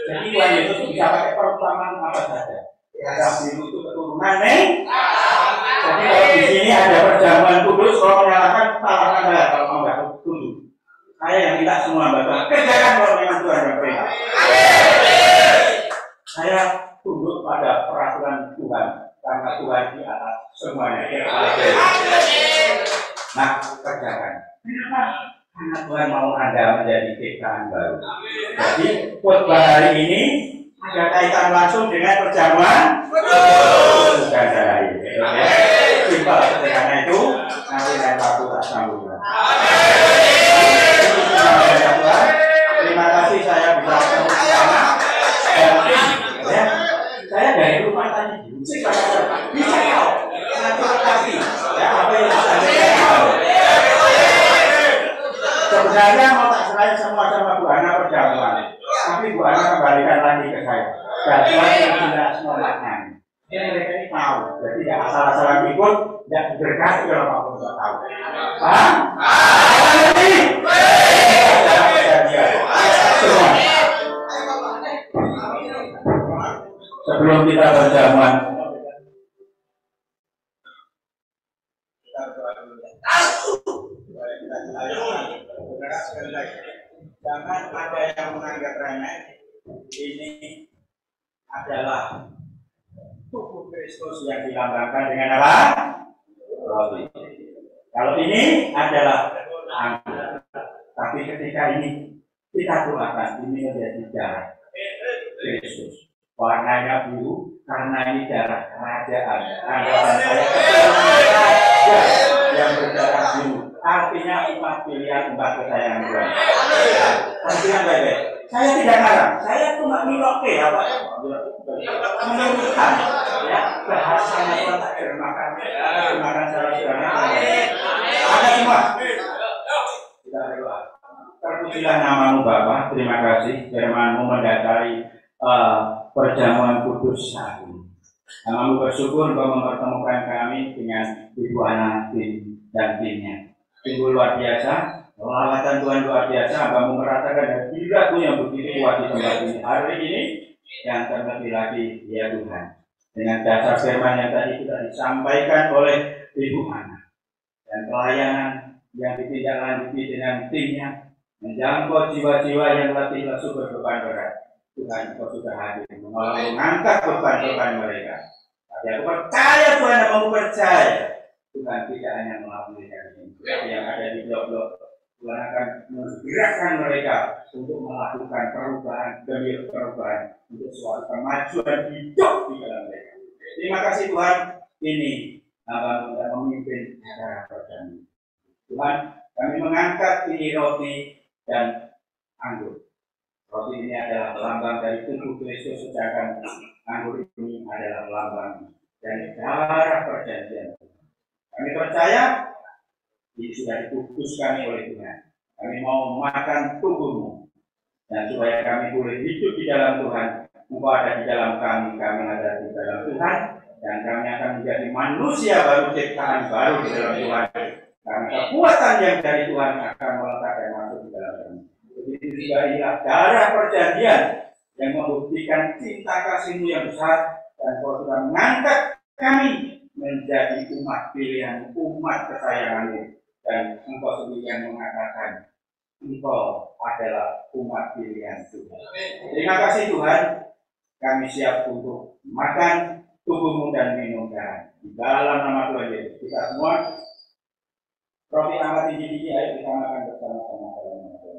Jadi Tuhan Yesus bisa pakai perumpamaan apa saja. Ada biru itu keturunan Jadi kalau di sini ada perjamuan kudus, kalau menyalakan salah Anda kalau mau nggak tunduk. Saya yang minta semua bapak kerjakan kalau memang Tuhan berperintah. Saya tunduk pada peraturan Tuhan karena Tuhan di atas semuanya. Nah, kerjakan. Kenapa? Karena Tuhan mau Anda menjadi ciptaan baru. Jadi khotbah hari ini ada kaitan langsung dengan perjamuan kudus dan darah ini. Simpel, karena itu nanti lain waktu tak sambung. Terima kasih saya bisa ketemu di sana. Saya dari rumah tadi bisa kau nanti kasih ya apa yang saya tahu. Sebenarnya mau tak serahin semua sama Bu Ana perjamuan, tapi Bu Ana kembalikan lagi ke saya. Jadwal yang tidak semua maknanya. Ini mereka ini tahu, jadi tidak asal-asalan ikut, tidak diberkati kalau kamu tidak tahu. Paham? Sebelum kita berjamuan, jangan ada yang menganggap remeh. Ini adalah tubuh Kristus yang dilambangkan dengan apa? Roti. Kalau ini adalah anggur. Tapi ketika ini kita doakan ini menjadi darah Kristus. Warnanya biru karena ini darah kerajaan. Anggapan saya raja yang berdarah biru. Artinya umat pilihan, umat kesayangan Tuhan. Artinya baik-baik. Saya tidak ngarang. Saya cuma miloke apa? Menurutkan ya bahasanya Tuhan tak terjemahkan saudara-saudara. Ada semua. Kita berdoa. Terpujilah namamu Bapa. Terima kasih firman-Mu mendasari perjamuan kudus saat ini. Namamu bersyukur Kau mempertemukan kami dengan Ibu Ana dan timnya. Sungguh luar biasa. Lawatan Tuhan luar biasa. Kamu merasakan hadirat-Mu yang begitu kuat di tempat ini. Hari ini yang terlebih lagi ya Tuhan, dengan dasar firman yang tadi sudah disampaikan oleh Ibu Ana dan pelayanan yang ditindaklanjuti dengan timnya menjangkau jiwa-jiwa yang letih lesu berbeban berat. Tuhan Kau sudah hadir menolong mengangkat beban-beban mereka. Tapi aku percaya Tuhan, aku percaya Tuhan tidak hanya melalui ini, tapi yang ada di blok-blok Tuhan akan menggerakkan mereka untuk melakukan perubahan demi perubahan untuk suatu kemajuan hidup di dalam mereka. Terima kasih Tuhan, ini hamba memimpin acara perjamuan. Tuhan, kami mengangkat ini roti dan anggur. Roti ini adalah lambang dari tubuh Kristus, sedangkan anggur ini adalah lambang dari darah perjanjian. Kami percaya ini sudah dikuduskan oleh Tuhan. Kami mau makan tubuhmu, dan supaya kami boleh hidup di dalam Tuhan. Engkau ada di dalam kami, kami ada di dalam Tuhan, dan kami akan menjadi manusia baru, ciptaan baru di dalam Tuhan. Karena kekuatan yang dari Tuhan akan melekat dan masuk di dalam kami. Begitu juga inilah darah perjanjian yang membuktikan cinta kasih-Mu yang besar, dan Kau sudah mengangkat kami menjadi umat pilihan, umat kesayangan-Mu. Dan Engkau sendiri yang mengatakan Engkau adalah umat pilihan Tuhan. Terima kasih Tuhan, kami siap untuk makan tubuh-Mu dan minum darah. Di dalam nama Tuhan Yesus, kita semua roti angkat tinggi-tinggi, ayo kita makan bersama-sama dalam nama Tuhan.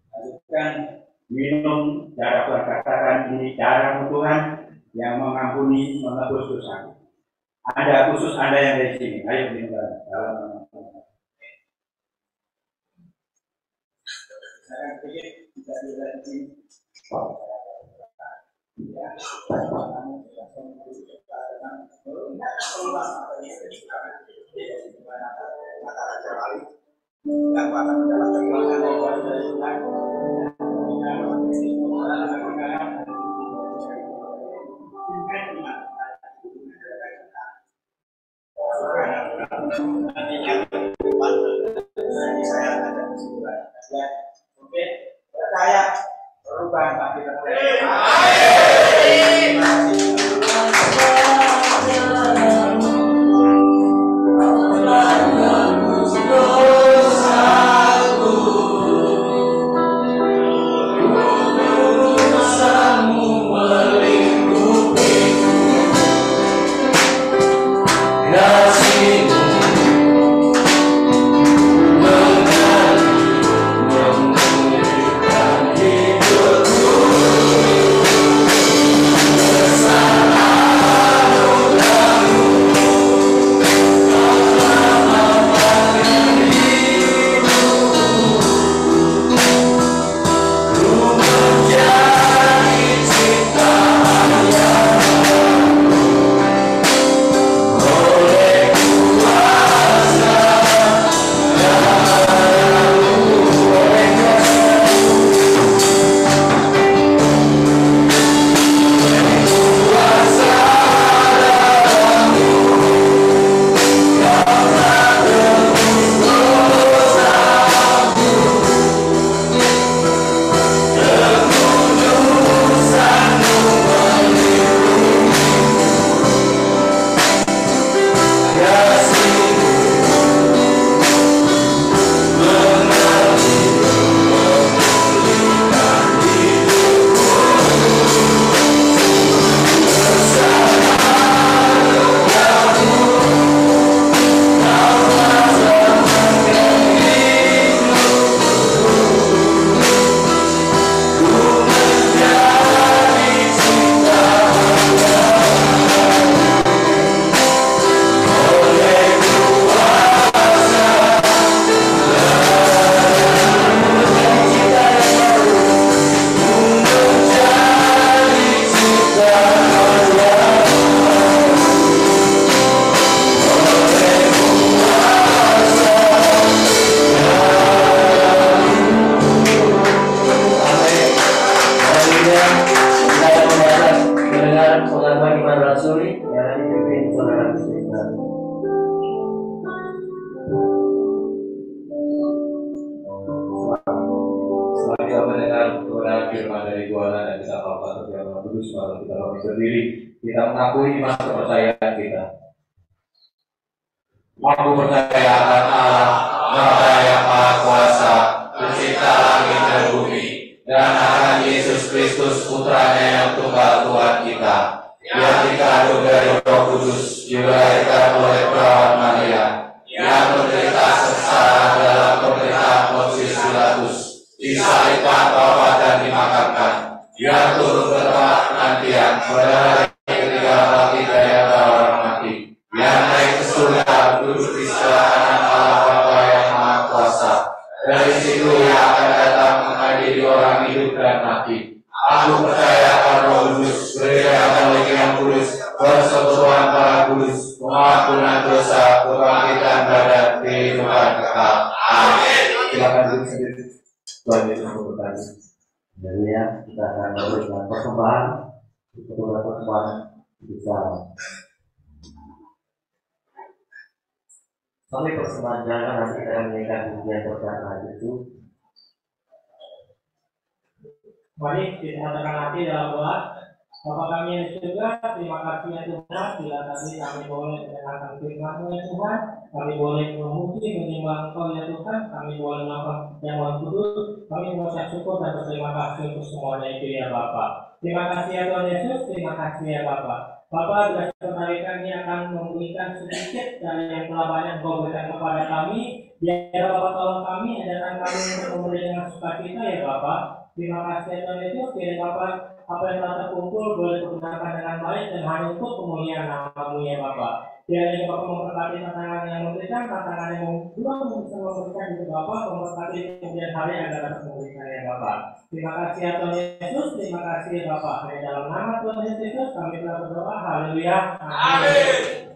Lanjutkan minum darah Tuhan, katakan ini darah Tuhan yang mengampuni, menebus dosa. Ada khusus Anda yang dari sini, ayo minum darah dalam nama Tuhan. Saya pikir bisa dilihat di sini. Yang akan mendapatkan kekuatan yang baru dari Tuhan. Saya ada di situ. Oke, percaya perubahan bagi kita mengakui iman kepercayaan kita. Aku percaya akan Allah, Bapa yang Maha Kuasa, pencipta langit dan bumi, dan akan Yesus Kristus putranya yang tunggal Tuhan kita, yang dikandung dari Roh Kudus, dilahirkan oleh perawan Maria, yang menderita sengsara dalam pemerintahan Pontius Pilatus, disalibkan, wafat dan dimakamkan, yang turun ke tempat penantian pada hari ketiga bangkit dari antara orang mati, yang naik ke surga duduk di sebelah kanan Allah Bapa yang Maha Kuasa. Dari situ ia akan datang mengadili orang hidup dan mati. Aku percaya akan Roh Kudus, gereja Katolik yang kudus, persekutuan para kudus, pengampunan dosa, kebangkitan badan, kehidupan kekal. Amin. Silakan duduk sendiri. Tuhan Yesus memberkati. Jadi ya, kita akan memberikan persembahan, persembahan bisa. Kami persembahan jangan nanti kita akan menaikan pujian berkat itu. Mari kita katakan hati dalam doa. Bapa kami yang di surga, terima kasih ya Tuhan, bila tadi kami boleh mendengarkan firman-Mu ya Tuhan, kami boleh memuji menyembah Engkau ya Tuhan, kami boleh melakukan perjamuan kudus, kami mengucap syukur dan berterima kasih untuk semuanya itu ya Bapa. Terima kasih ya Tuhan Yesus, terima kasih ya Bapa. Bapa, bila saudara kami akan memberikan sedikit dari yang telah banyak Engkau berikan kepada kami, biar Bapa tolong kami, ajarkan kami untuk memberi dengan sukacita ya Bapa. Terima kasih ya Tuhan Yesus, kiranya Bapa apa yang telah terkumpul boleh digunakan dengan baik dan hanya untuk kemuliaan nama-Mu ya Bapa. Biarlah Bapa memberkati tantangan yang memberikan, tantangan yang belum bisa memberikan itu Bapa, memberkati kemudian hari agar dapat memberikan ya Bapa. Terima kasih ya Tuhan Yesus, terima kasih ya Bapa. Hanya dalam nama Tuhan Yesus kami telah berdoa. Haleluya. Amin.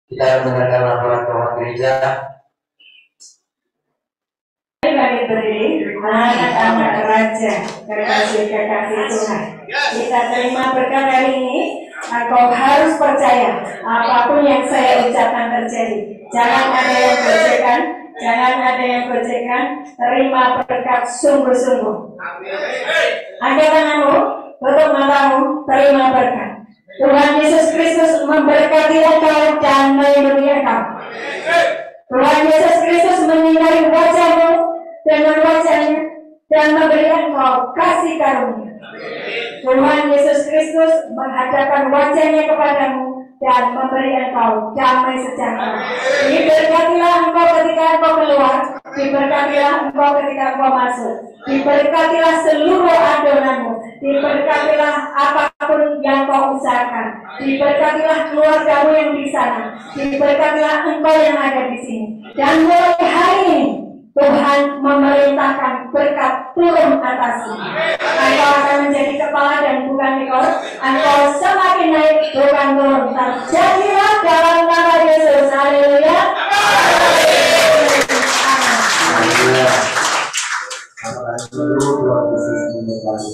Kita mendengarkan laporan Bapak Gereja. Mari berdiri, anak-anak raja, kekasih Tuhan. Kita terima berkat hari ini. Engkau harus percaya apapun yang saya ucapkan terjadi. Jangan ada yang gocekan, jangan ada yang gocekan. Terima berkat sungguh-sungguh. Angkat tanganmu, tutup matamu, terima berkat. Tuhan Yesus Kristus memberkati engkau dan melindungi engkau. Tuhan Yesus Kristus menyinari wajahmu dengan wajahnya dan memberi engkau kasih karunia. Tuhan Yesus Kristus menghadapkan wajahnya kepadamu dan memberi engkau damai sejahtera. Diberkatilah engkau ketika engkau keluar, diberkatilah engkau ketika engkau masuk, diberkatilah seluruh adonanmu, diberkatilah apapun yang kau usahakan, diberkatilah keluargamu yang di sana, diberkatilah engkau yang ada di sini. Dan mulai hari ini Tuhan memerintahkan berkat turun atasmu. Engkau akan menjadi kepala dan bukan ekor. Engkau semakin naik bukan turun. Terjadilah dalam nama Yesus. Haleluya. Haleluya. Apakah itu Tuhan Yesus memberkati?